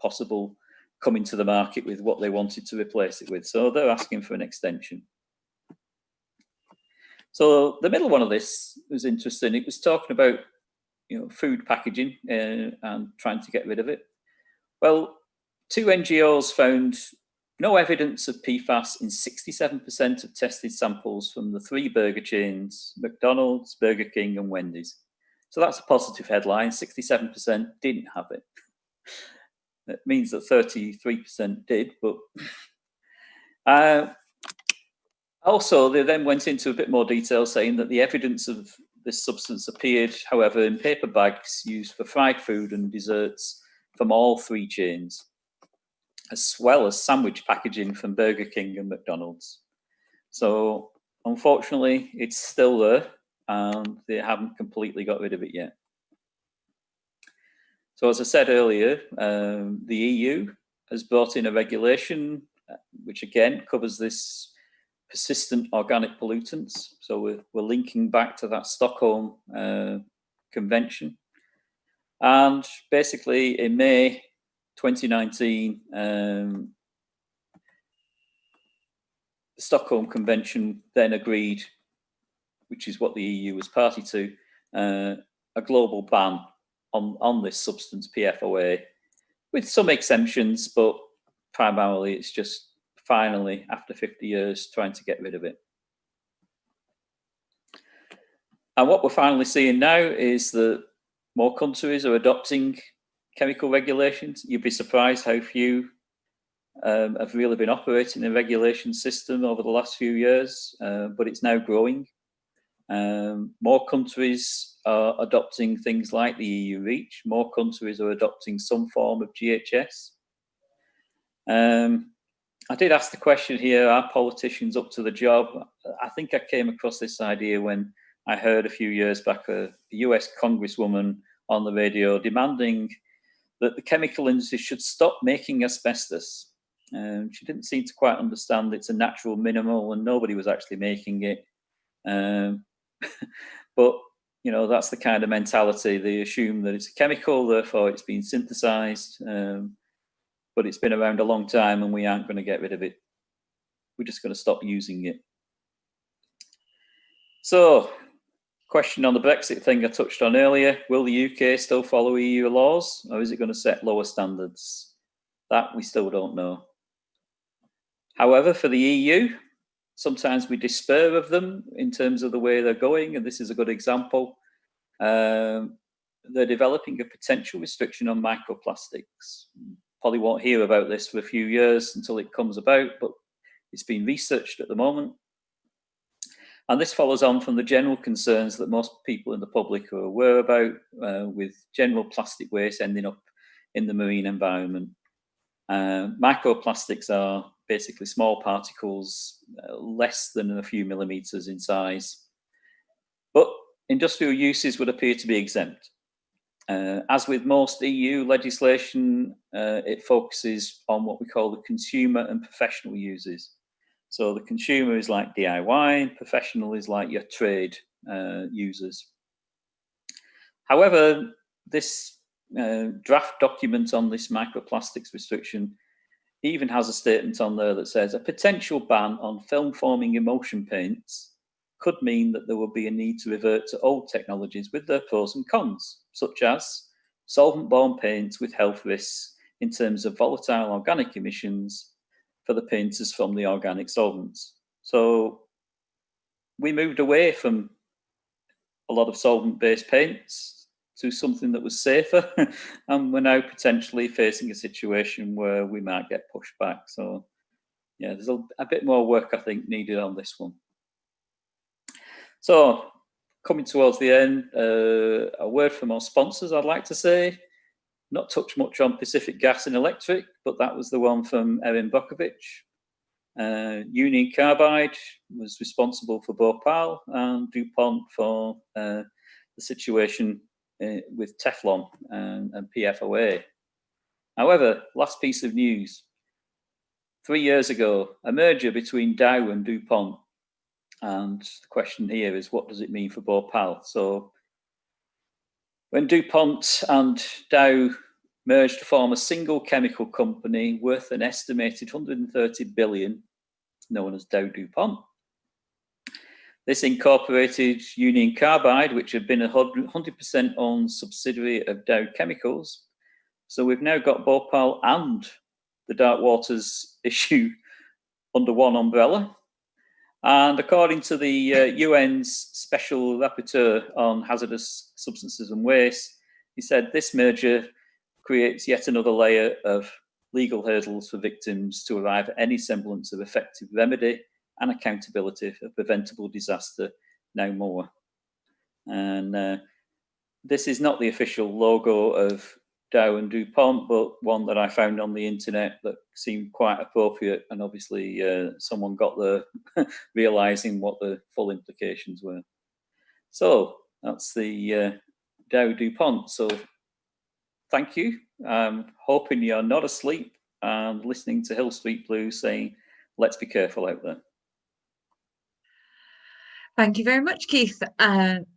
possible coming to the market with what they wanted to replace it with. So they're asking for an extension. So the middle one of this was interesting. It was talking about, food packaging and trying to get rid of it. Well, 2 NGOs found no evidence of PFAS in 67% of tested samples from the 3 burger chains, McDonald's, Burger King and Wendy's. So that's a positive headline. 67% didn't have it. It means that 33% did, but also, they then went into a bit more detail, saying that the evidence of this substance appeared, however, in paper bags used for fried food and desserts from all 3 chains, as well as sandwich packaging from Burger King and McDonald's. So, unfortunately, it's still there, and they haven't completely got rid of it yet. So, as I said earlier, the EU has brought in a regulation which, again, covers this persistent organic pollutants. So we're linking back to that Stockholm Convention. And basically in May 2019, the Stockholm Convention then agreed, which is what the EU was party to, a global ban on this substance, PFOA, with some exemptions, but primarily it's just finally, after 50 years, trying to get rid of it. And what we're finally seeing now is that more countries are adopting chemical regulations. You'd be surprised how few have really been operating a regulation system over the last few years, but it's now growing. More countries are adopting things like the EU REACH. More countries are adopting some form of GHS. I did ask the question here, are politicians up to the job? I think I came across this idea when I heard a few years back a US congresswoman on the radio demanding that the chemical industry should stop making asbestos. She didn't seem to quite understand it's a natural mineral and nobody was actually making it. But, you know, that's the kind of mentality. They assume that it's a chemical, therefore it's been synthesized, but it's been around a long time and we aren't going to get rid of it. We're just going to stop using it. So, question on the Brexit thing I touched on earlier. Will the UK still follow EU laws, or is it going to set lower standards? That we still don't know. However, for the EU, sometimes we despair of them in terms of the way they're going, and this is a good example. They're developing a potential restriction on microplastics. Probably won't hear about this for a few years until it comes about, but it's being researched at the moment. And this follows on from the general concerns that most people in the public are aware about, with general plastic waste ending up in the marine environment. Microplastics are basically small particles, less than a few millimeters in size. But industrial uses would appear to be exempt. As with most EU legislation, it focuses on what we call the consumer and professional uses. So the consumer is like DIY, and professional is like your trade users. However, this draft document on this microplastics restriction even has a statement on there that says a potential ban on film forming emulsion paints could mean that there will be a need to revert to old technologies with their pros and cons, such as solvent-borne paints with health risks in terms of volatile organic emissions for the painters from the organic solvents. So we moved away from a lot of solvent-based paints to something that was safer, and we're now potentially facing a situation where we might get pushed back. So yeah, there's a bit more work, I think, needed on this one. So coming towards the end, a word from our sponsors, I'd like to say. Not touched much on Pacific Gas and Electric, but that was the one from Erin Brockovich. Union Carbide was responsible for Bhopal, and DuPont for the situation with Teflon and PFOA. However, last piece of news. 3 years ago, a merger between Dow and DuPont. And the question here is, what does it mean for Bhopal? So when DuPont and Dow merged to form a single chemical company worth an estimated 130 billion, known as Dow DuPont. This incorporated Union Carbide, which had been a 100% owned subsidiary of Dow Chemicals. So we've now got Bhopal and the Dark Waters issue under one umbrella. And according to the UN's Special Rapporteur on Hazardous Substances and Waste, he said this merger creates yet another layer of legal hurdles for victims to arrive at any semblance of effective remedy and accountability for preventable disaster no more. And this is not the official logo of Dow and DuPont, but one that I found on the internet that seemed quite appropriate, and obviously someone got there realizing what the full implications were. So that's the Dow DuPont. So thank you. I'm hoping you're not asleep and listening to Hill Street Blues saying, let's be careful out there. Thank you very much, Keith.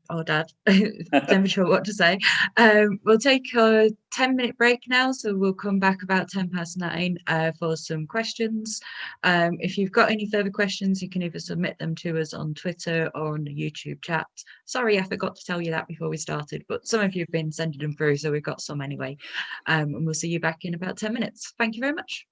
Or Dad, never sure what to say. We'll take a 10-minute break now, so we'll come back about 9:10 for some questions. If you've got any further questions, you can either submit them to us on Twitter or on the YouTube chat. Sorry, I forgot to tell you that before we started, but some of you have been sending them through, so we've got some anyway. And we'll see you back in about 10 minutes. Thank you very much.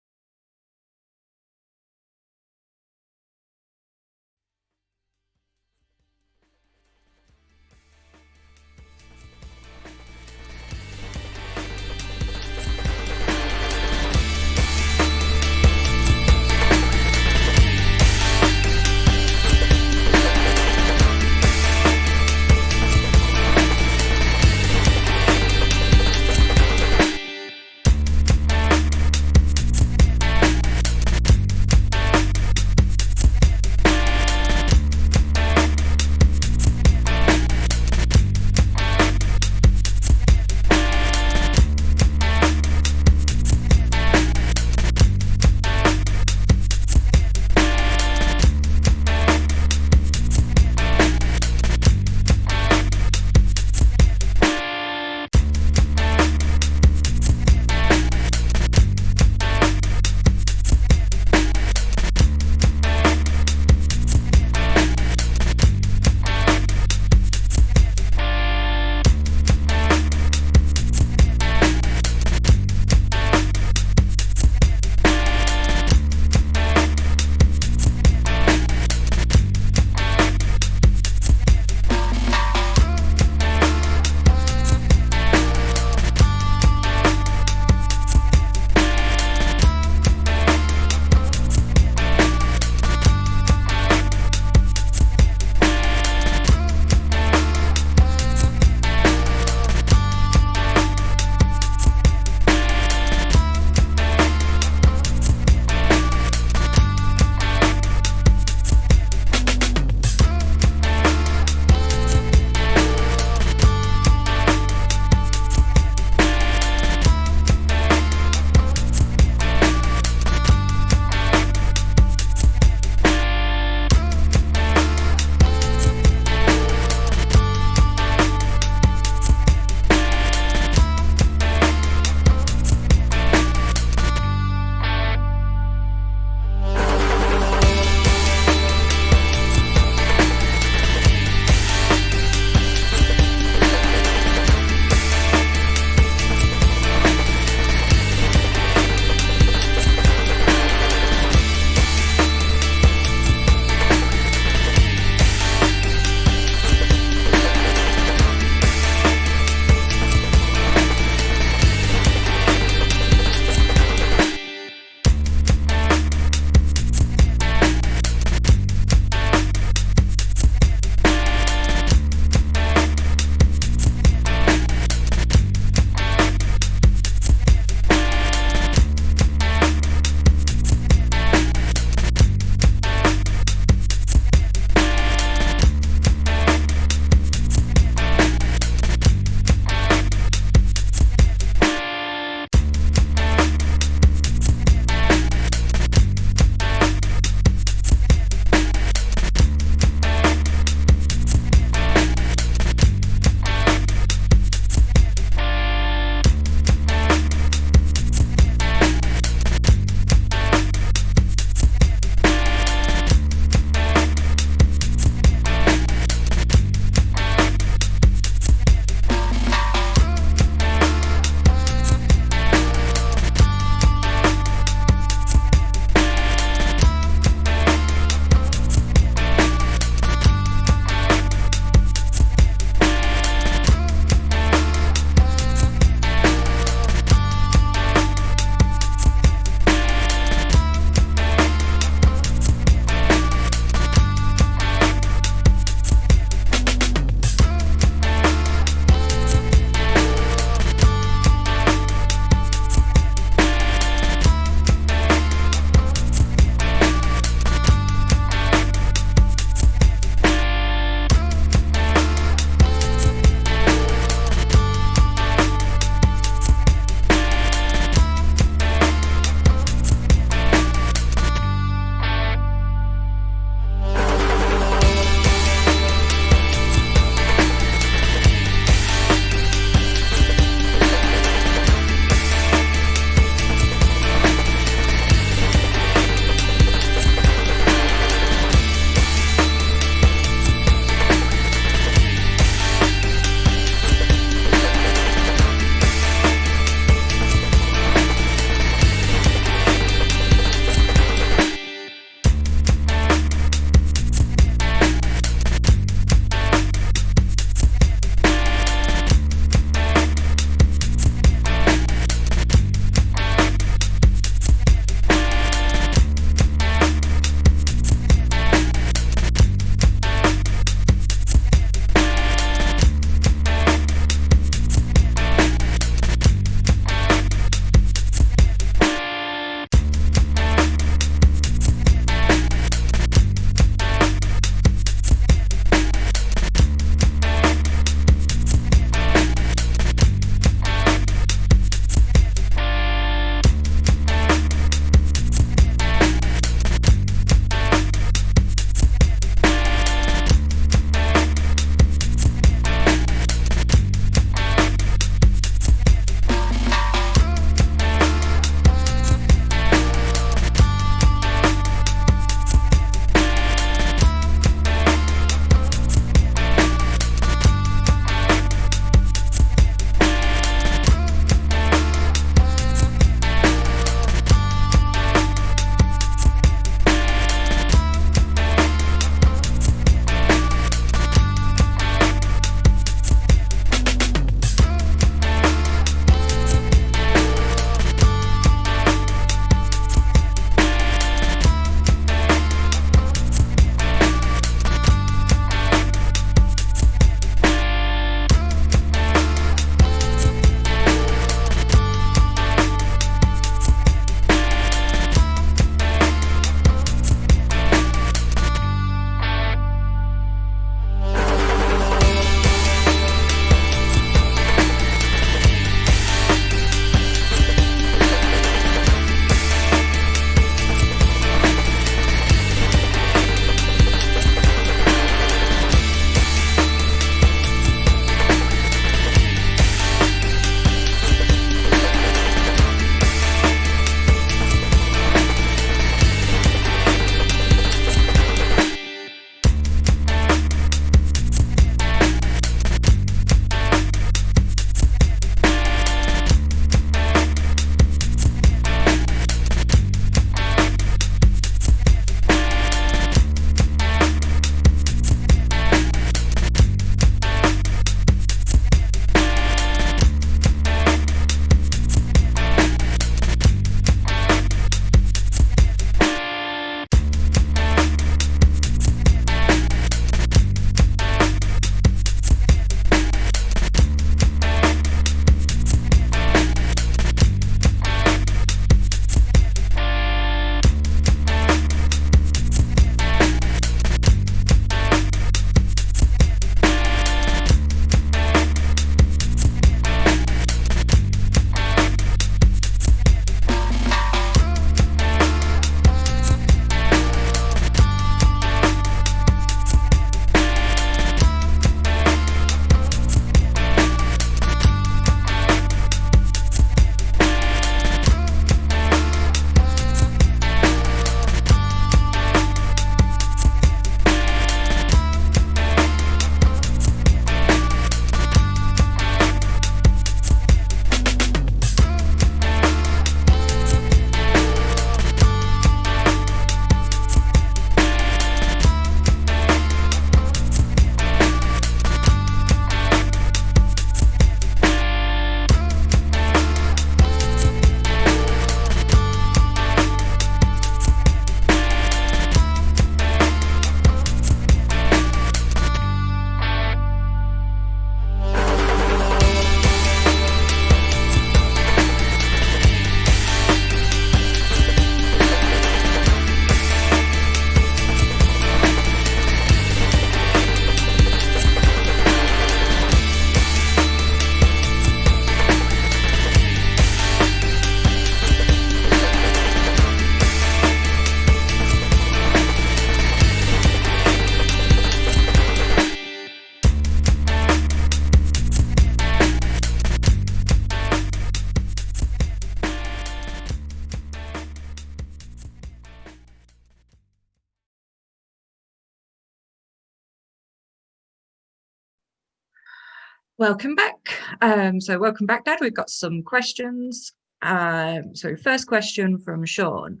Welcome back. Welcome back, Dad. We've got some questions. So first question from Sean.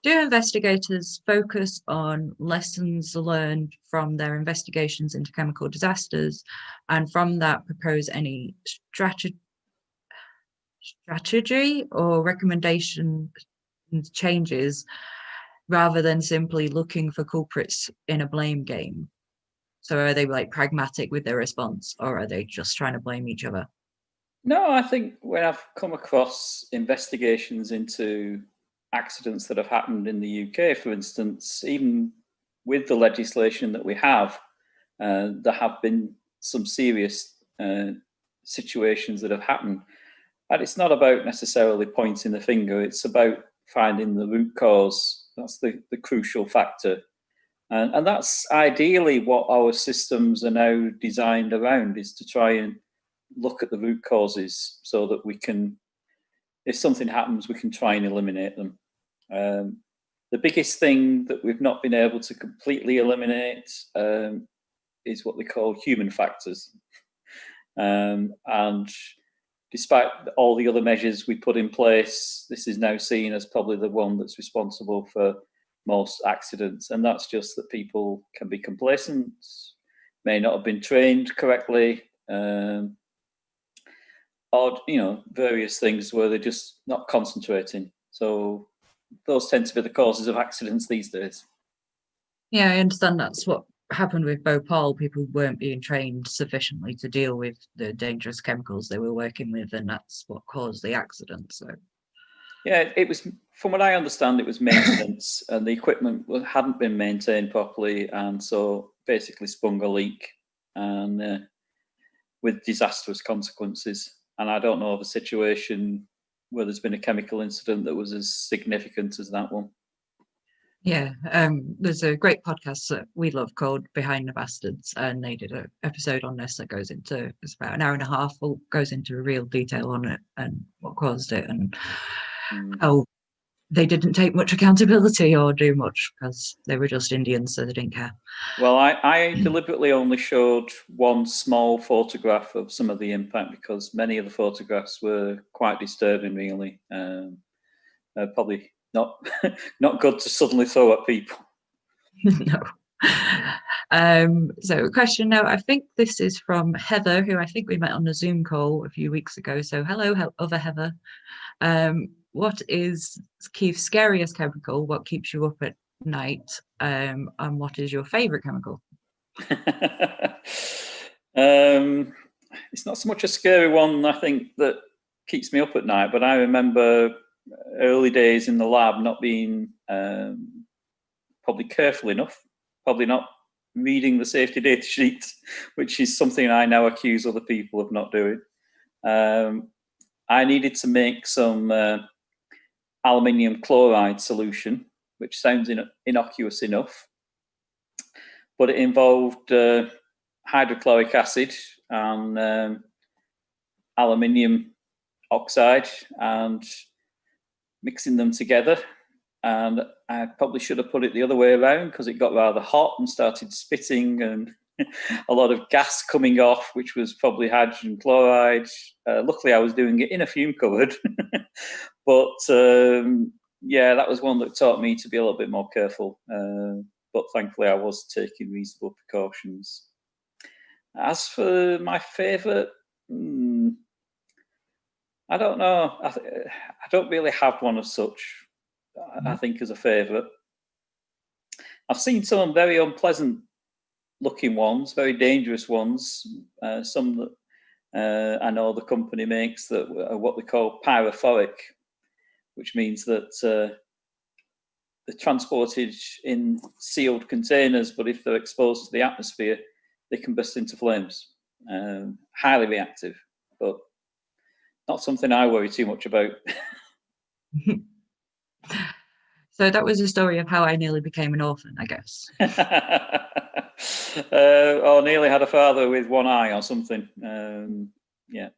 Do investigators focus on lessons learned from their investigations into chemical disasters, and from that propose any strategy or recommendation changes rather than simply looking for culprits in a blame game? So are they like pragmatic with their response, or are they just trying to blame each other? No, I think when I've come across investigations into accidents that have happened in the UK, for instance, even with the legislation that we have, there have been some serious situations that have happened. And it's not about necessarily pointing the finger, it's about finding the root cause. That's the crucial factor. And that's ideally what our systems are now designed around, is to try and look at the root causes so that we can, if something happens, we can try and eliminate them. The biggest thing that we've not been able to completely eliminate is what they call human factors. And despite all the other measures we put in place, this is now seen as probably the one that's responsible for most accidents. And that's just that people can be complacent, may not have been trained correctly, or various things where they're just not concentrating. So those tend to be the causes of accidents these days. Yeah, I understand that's what happened with Bhopal. People weren't being trained sufficiently to deal with the dangerous chemicals they were working with, and that's what caused the accident. So yeah, it was, from what I understand, it was maintenance and the equipment hadn't been maintained properly, and so basically sprung a leak, and with disastrous consequences. And I don't know of a situation where there's been a chemical incident that was as significant as that one. yeah, there's a great podcast that we love called Behind the Bastards, and they did an episode on this that goes into, it's about an hour and a half, goes into real detail on it and what caused it, and how they didn't take much accountability or do much because they were just Indians, so they didn't care. Well, I deliberately only showed one small photograph of some of the impact because many of the photographs were quite disturbing, really. Probably not not good to suddenly throw at people. No. So a question now, I think this is from Heather, who I think we met on a Zoom call a few weeks ago. So hello, other Heather. What is Keith's scariest chemical? What keeps you up at night? And what is your favorite chemical? It's not so much a scary one, I think, that keeps me up at night, but I remember early days in the lab not being probably careful enough, probably not reading the safety data sheet, which is something I now accuse other people of not doing. I needed to make some aluminium chloride solution, which sounds innocuous enough, but it involved hydrochloric acid and aluminium oxide and mixing them together. And I probably should have put it the other way around because it got rather hot and started spitting and a lot of gas coming off, which was probably hydrogen chloride. Luckily, I was doing it in a fume cupboard. But yeah, that was one that taught me to be a little bit more careful. But thankfully, I was taking reasonable precautions. As for my favourite, I don't know. I don't really have one as such, I think, as a favourite. I've seen some very unpleasant looking ones, very dangerous ones. Some that I know the company makes that are what they call pyrophoric, which means that they're transported in sealed containers, but if they're exposed to the atmosphere, they can burst into flames. Highly reactive, but not something I worry too much about. So that was a story of how I nearly became an orphan, I guess. Or nearly had a father with one eye or something. Yeah.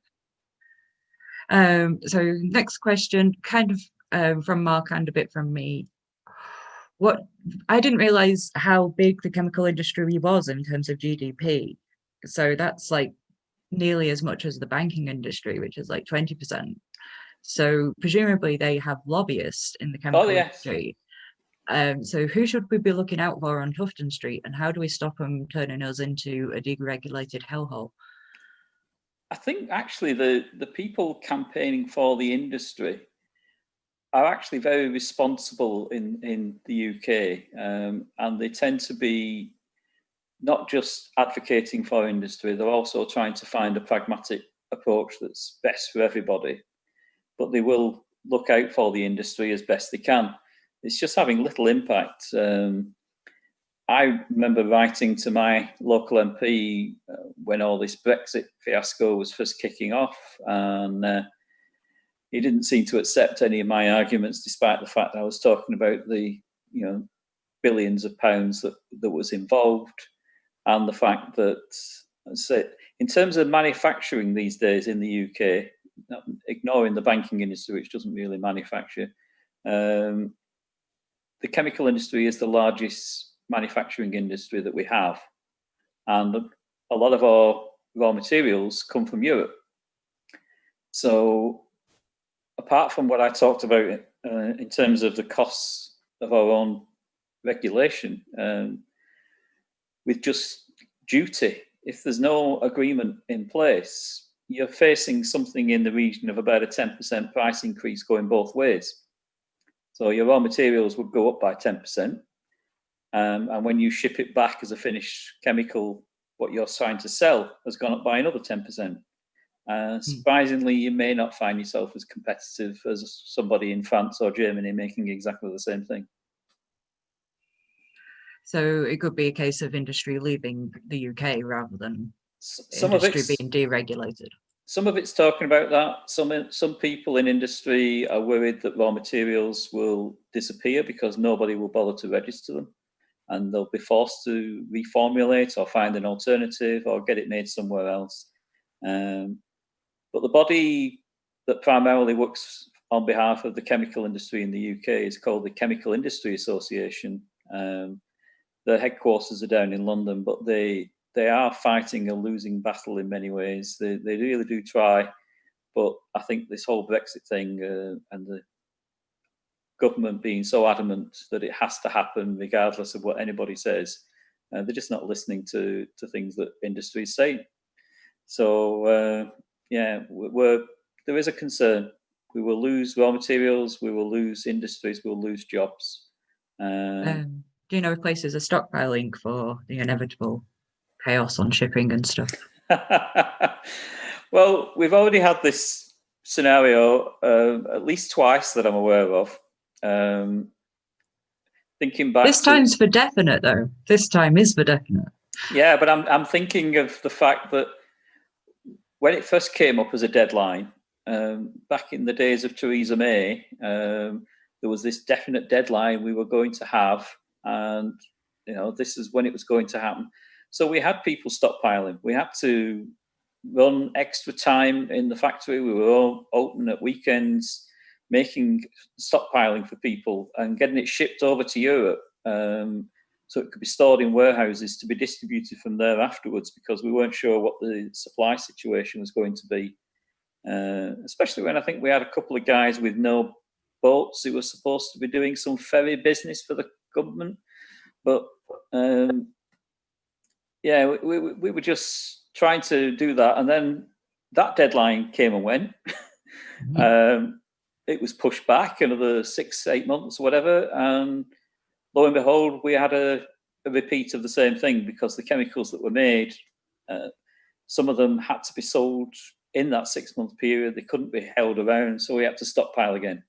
So next question, kind of from Mark and a bit from me. I didn't realize how big the chemical industry was in terms of GDP. So that's like nearly as much as the banking industry, which is like 20%. So presumably they have lobbyists in the Oh, chemical yes. industry. So who should we be looking out for on Tufton Street, and how do we stop them turning us into a deregulated hellhole? I think actually the people campaigning for the industry are actually very responsible in the UK, and they tend to be not just advocating for industry, they're also trying to find a pragmatic approach that's best for everybody. But they will look out for the industry as best they can. It's just having little impact. I remember writing to my local MP when all this Brexit fiasco was first kicking off, and he didn't seem to accept any of my arguments, despite the fact I was talking about the billions of pounds that was involved, and the fact that, in terms of manufacturing these days in the UK, ignoring the banking industry, which doesn't really manufacture, the chemical industry is the largest manufacturing industry that we have, and a lot of our raw materials come from Europe. So apart from what I talked about in terms of the costs of our own regulation, with just duty, if there's no agreement in place, you're facing something in the region of about a 10% price increase going both ways. So your raw materials would go up by 10%. And when you ship it back as a finished chemical, what you're trying to sell has gone up by another 10%. Surprisingly, you may not find yourself as competitive as somebody in France or Germany making exactly the same thing. So it could be a case of industry leaving the UK rather than some industry being deregulated. Some of it's talking about that. Some people in industry are worried that raw materials will disappear because nobody will bother to register them, and they'll be forced to reformulate or find an alternative or get it made somewhere else. But the body that primarily works on behalf of the chemical industry in the UK is called the Chemical Industry Association. Their headquarters are down in London, but they are fighting a losing battle in many ways. They really do try, but I think this whole Brexit thing and the government being so adamant that it has to happen regardless of what anybody says, they're just not listening to things that industry is saying. So there is a concern. We will lose raw materials, we will lose industries, we'll lose jobs. Do you know if places are stockpiling for the inevitable chaos on shipping and stuff? Well, we've already had this scenario at least twice that I'm aware of. Thinking back, this time's for definite, though. This time is for definite. Yeah, but I'm thinking of the fact that when it first came up as a deadline, back in the days of Theresa May, there was this definite deadline we were going to have, and this is when it was going to happen. So we had people stockpiling. We had to run extra time in the factory. We were all open at weekends, making stockpiling for people and getting it shipped over to Europe, so it could be stored in warehouses to be distributed from there afterwards, because we weren't sure what the supply situation was going to be. Especially when I think we had a couple of guys with no boats who were supposed to be doing some ferry business for the government. But we were just trying to do that. And then that deadline came and went. It was pushed back another 6-8 months or whatever. And lo and behold, we had a repeat of the same thing, because the chemicals that were made, some of them had to be sold in that 6-month period. They couldn't be held around, so we had to stockpile again.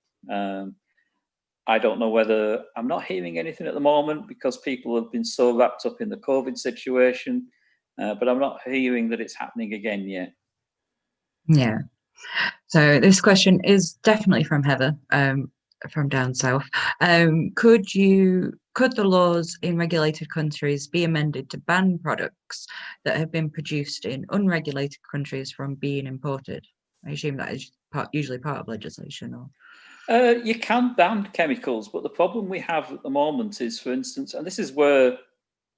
I don't know whether, I'm not hearing anything at the moment because people have been so wrapped up in the COVID situation, but I'm not hearing that it's happening again yet. Yeah. So this question is definitely from Heather, from down south. Could the laws in regulated countries be amended to ban products that have been produced in unregulated countries from being imported? I assume that is usually part of legislation. Or you can ban chemicals, but the problem we have at the moment is, for instance, and this is where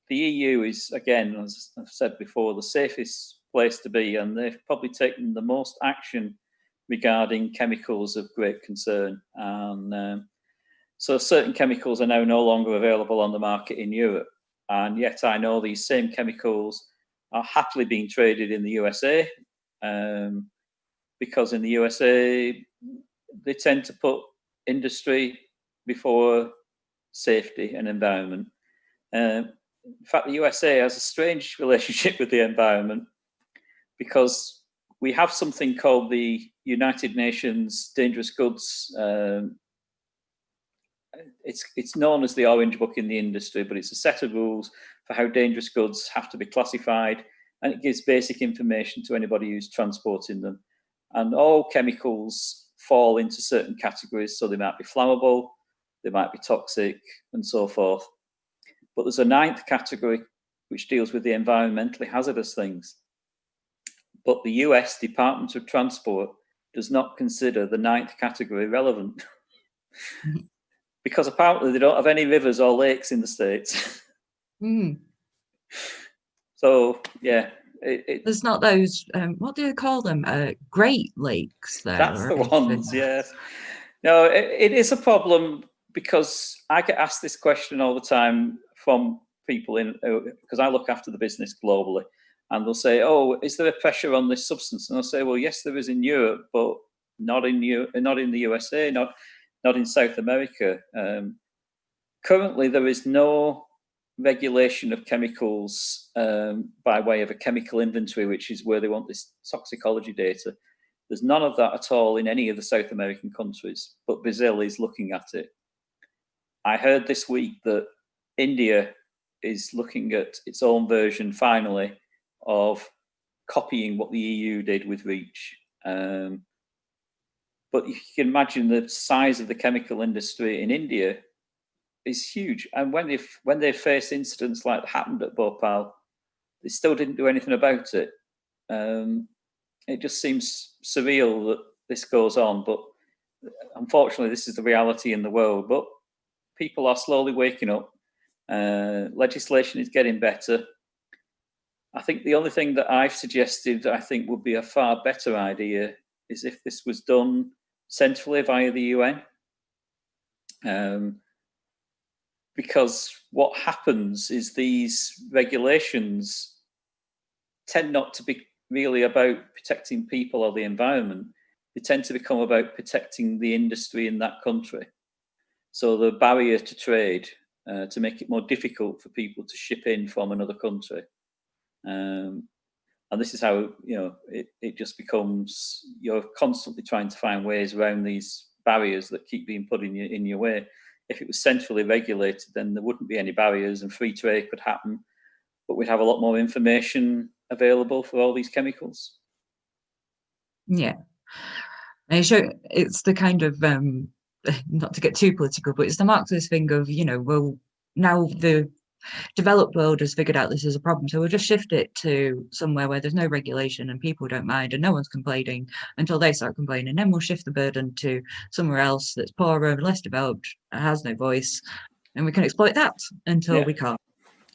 the EU is, again, as I've said before, the safest place to be, and they've probably taken the most action regarding chemicals of great concern. And so certain chemicals are now no longer available on the market in Europe, and yet I know these same chemicals are happily being traded in the USA, because in the USA they tend to put industry before safety and environment. In fact, the USA has a strange relationship with the environment, because we have something called the United Nations Dangerous Goods. It's known as the Orange Book in the industry, but it's a set of rules for how dangerous goods have to be classified, and it gives basic information to anybody who's transporting them. And all chemicals fall into certain categories, so they might be flammable, they might be toxic, and so forth. But there's a ninth category which deals with the environmentally hazardous things. But the US Department of Transport does not consider the ninth category relevant. Because apparently they don't have any rivers or lakes in the States. So, yeah. There's not those, what do they call them? Great Lakes there. That's the ones, yes. No, it is a problem, because I get asked this question all the time from people because I look after the business globally, and they'll say, oh, is there a pressure on this substance? And I'll say, well, yes, there is in Europe, but not in the USA, not in South America. Currently, there is no regulation of chemicals by way of a chemical inventory, which is where they want this toxicology data. There's none of that at all in any of the South American countries, but Brazil is looking at it. I heard this week that India is looking at its own version, finally, of copying what the EU did with REACH. But you can imagine the size of the chemical industry in India is huge. And when they faced incidents like that happened at Bhopal, they still didn't do anything about it. It just seems surreal that this goes on. But unfortunately, this is the reality in the world. But people are slowly waking up. Legislation is getting better. I think the only thing that I've suggested, I think, would be a far better idea is if this was done centrally via the UN. Because what happens is these regulations tend not to be really about protecting people or the environment. They tend to become about protecting the industry in that country. So the barrier to trade, to make it more difficult for people to ship in from another country. And this is how, it just becomes, you're constantly trying to find ways around these barriers that keep being put in your way. If it was centrally regulated, then there wouldn't be any barriers and free trade could happen, but we'd have a lot more information available for all these chemicals. Yeah. And it's the kind of, not to get too political, but it's the Marxist thing of, well, now the developed world has figured out this is a problem, so we'll just shift it to somewhere where there's no regulation and people don't mind and no one's complaining until they start complaining. Then we'll shift the burden to somewhere else that's poorer, less developed, has no voice, and we can exploit that until we can't.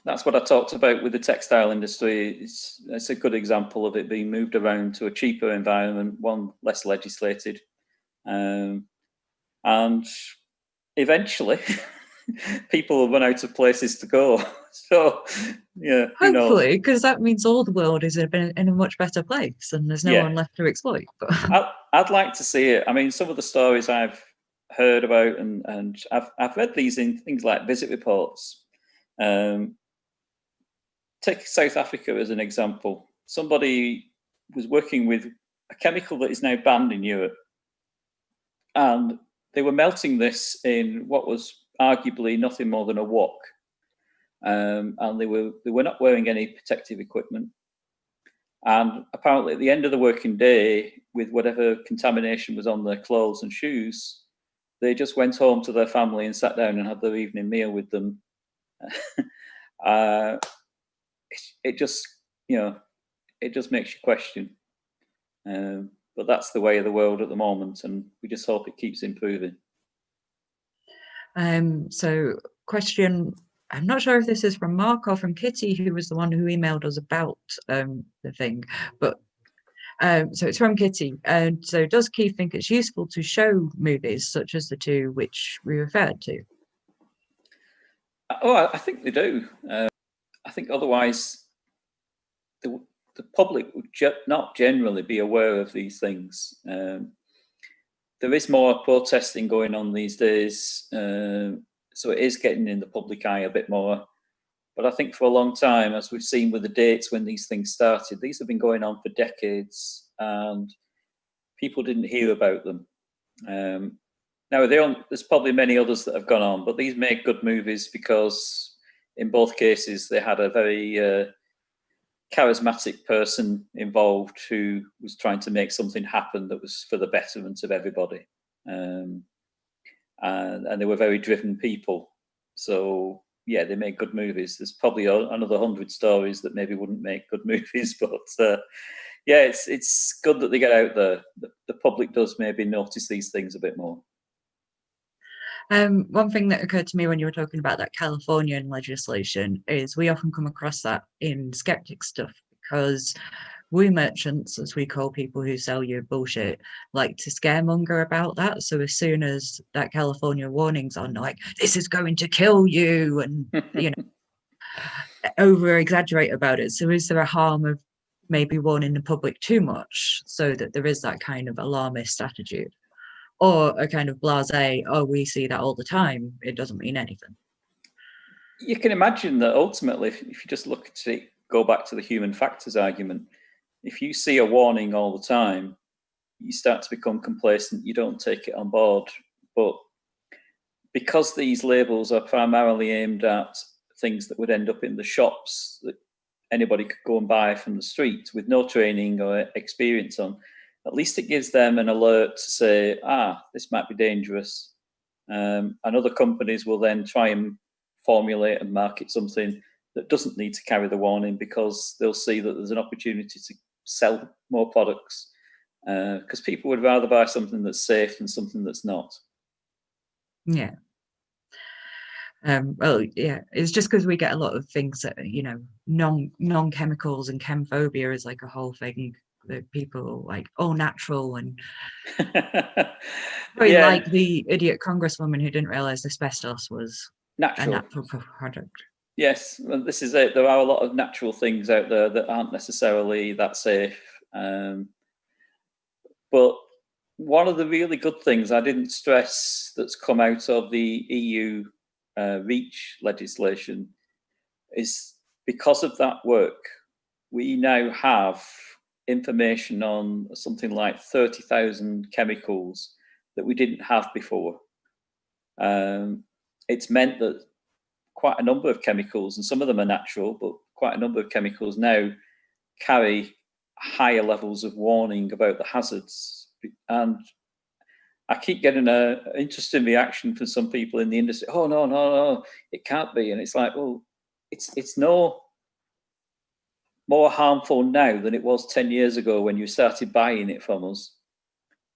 That's what I talked about with the textile industry. It's a good example of it being moved around to a cheaper environment, one less legislated, and eventually people will run out of places to go. So, yeah, hopefully, because that means all the world is in a much better place and there's no one left to exploit. But I'd like to see it. I mean, some of the stories I've heard about, and I've read these in things like visit reports. Take South Africa as an example. Somebody was working with a chemical that is now banned in Europe, and they were melting this in what was arguably nothing more than a wok, and they were not wearing any protective equipment. And apparently, at the end of the working day, with whatever contamination was on their clothes and shoes, they just went home to their family and sat down and had their evening meal with them. It just makes you question. But that's the way of the world at the moment, and we just hope it keeps improving. So, question I'm not sure if this is from Mark or from Kitty, who was the one who emailed us about the thing, but so it's from Kitty. And so does Keith think it's useful to show movies such as the two which we referred to? Oh, I think they do. I think otherwise the public would not generally be aware of these things. There is more protesting going on these days, so it is getting in the public eye a bit more. But I think for a long time, as we've seen with the dates when these things started, these have been going on for decades and people didn't hear about them. Now, there's probably many others that have gone on, but these make good movies because in both cases, they had a very charismatic person involved who was trying to make something happen that was for the betterment of everybody. And they were very driven people. So, yeah, they make good movies. There's probably another 100 stories that maybe wouldn't make good movies, but yeah, it's good that they get out there. The public does maybe notice these things a bit more. One thing that occurred to me when you were talking about that Californian legislation is we often come across that in Skeptic stuff, because we merchants, as we call people who sell you bullshit, like to scaremonger about that. So as soon as that California warning's on, like, this is going to kill you, and you know, over exaggerate about it. So is there a harm of maybe warning the public too much so that there is that kind of alarmist attitude? Or a kind of blasé, oh, we see that all the time, it doesn't mean anything? You can imagine that ultimately, if you just look at it, go back to the human factors argument, if you see a warning all the time, you start to become complacent, you don't take it on board. But because these labels are primarily aimed at things that would end up in the shops that anybody could go and buy from the street with no training or experience on, at least it gives them an alert to say, this might be dangerous. And other companies will then try and formulate and market something that doesn't need to carry the warning, because they'll see that there's an opportunity to sell more products, because people would rather buy something that's safe than something that's not. Yeah. Well, yeah, it's just because we get a lot of things that, you know, non-chemicals and chemphobia is like a whole thing that people like, all natural, and yeah. like the idiot congresswoman who didn't realize asbestos was a natural product. Yes, well, this is it. There are a lot of natural things out there that aren't necessarily that safe. But one of the really good things I didn't stress that's come out of the EU REACH legislation is, because of that work, we now have information on something like 30,000 chemicals that we didn't have before. It's meant that quite a number of chemicals, and some of them are natural, but quite a number of chemicals now carry higher levels of warning about the hazards. And I keep getting an interesting reaction from some people in the industry. Oh, no, it can't be. And it's like, well, it's no more harmful now than it was 10 years ago when you started buying it from us.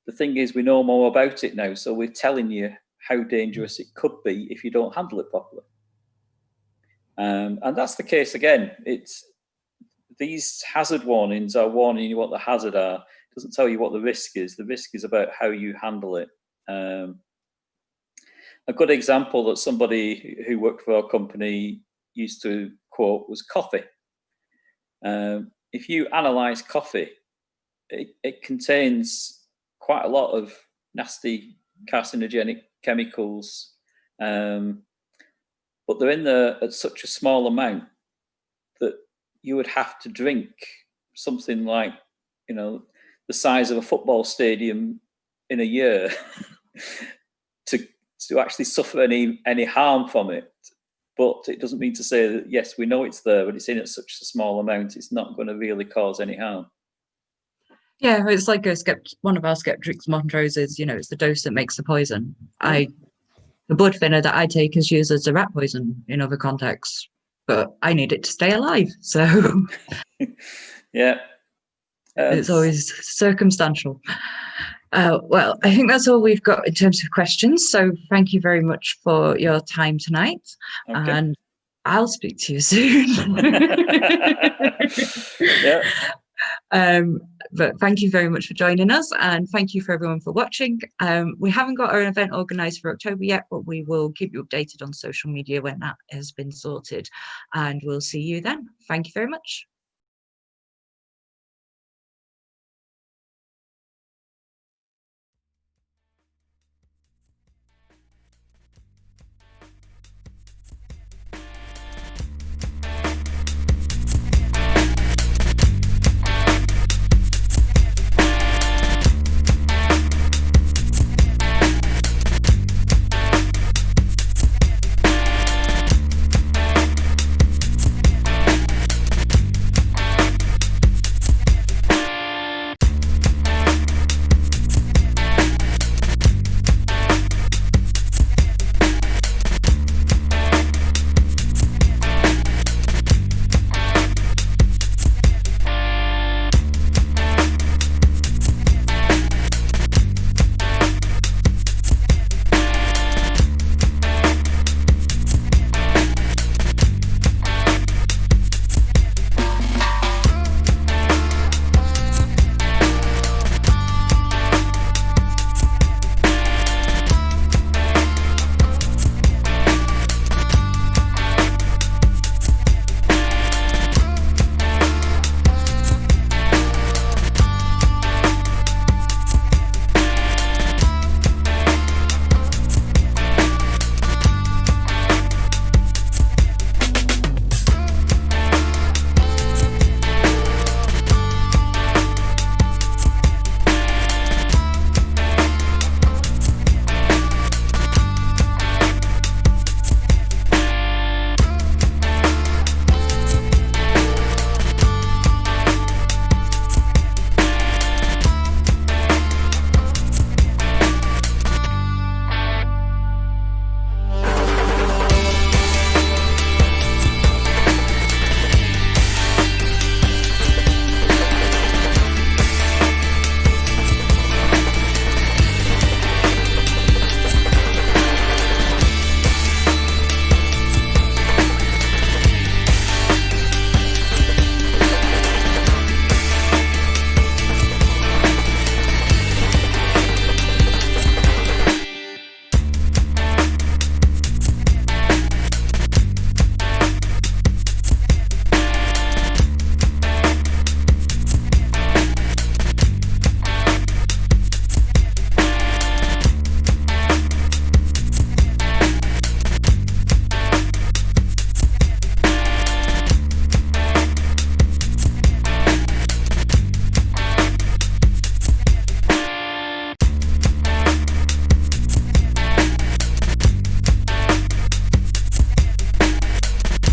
The thing is, we know more about it now, so we're telling you how dangerous it could be if you don't handle it properly. And that's the case again. These hazard warnings are warning you what the hazard are. It doesn't tell you what the risk is. The risk is about how you handle it. A good example that somebody who worked for our company used to quote was coffee. If you analyse coffee, it contains quite a lot of nasty carcinogenic chemicals, but they're in there at such a small amount that you would have to drink something like, you know, the size of a football stadium in a year to actually suffer any harm from it. But it doesn't mean to say that, yes, we know it's there, but it's in at such a small amount, it's not going to really cause any harm. Yeah, it's like one of our skeptics mottos is, you know, it's the dose that makes the poison. The blood thinner that I take is used as a rat poison in other contexts, but I need it to stay alive. So yeah, it's always circumstantial. Well, I think that's all we've got in terms of questions. So thank you very much for your time tonight. Okay. And I'll speak to you soon. Yeah. But thank you very much for joining us, and thank you for everyone for watching. We haven't got our event organised for October yet, but we will keep you updated on social media when that has been sorted, and we'll see you then. Thank you very much.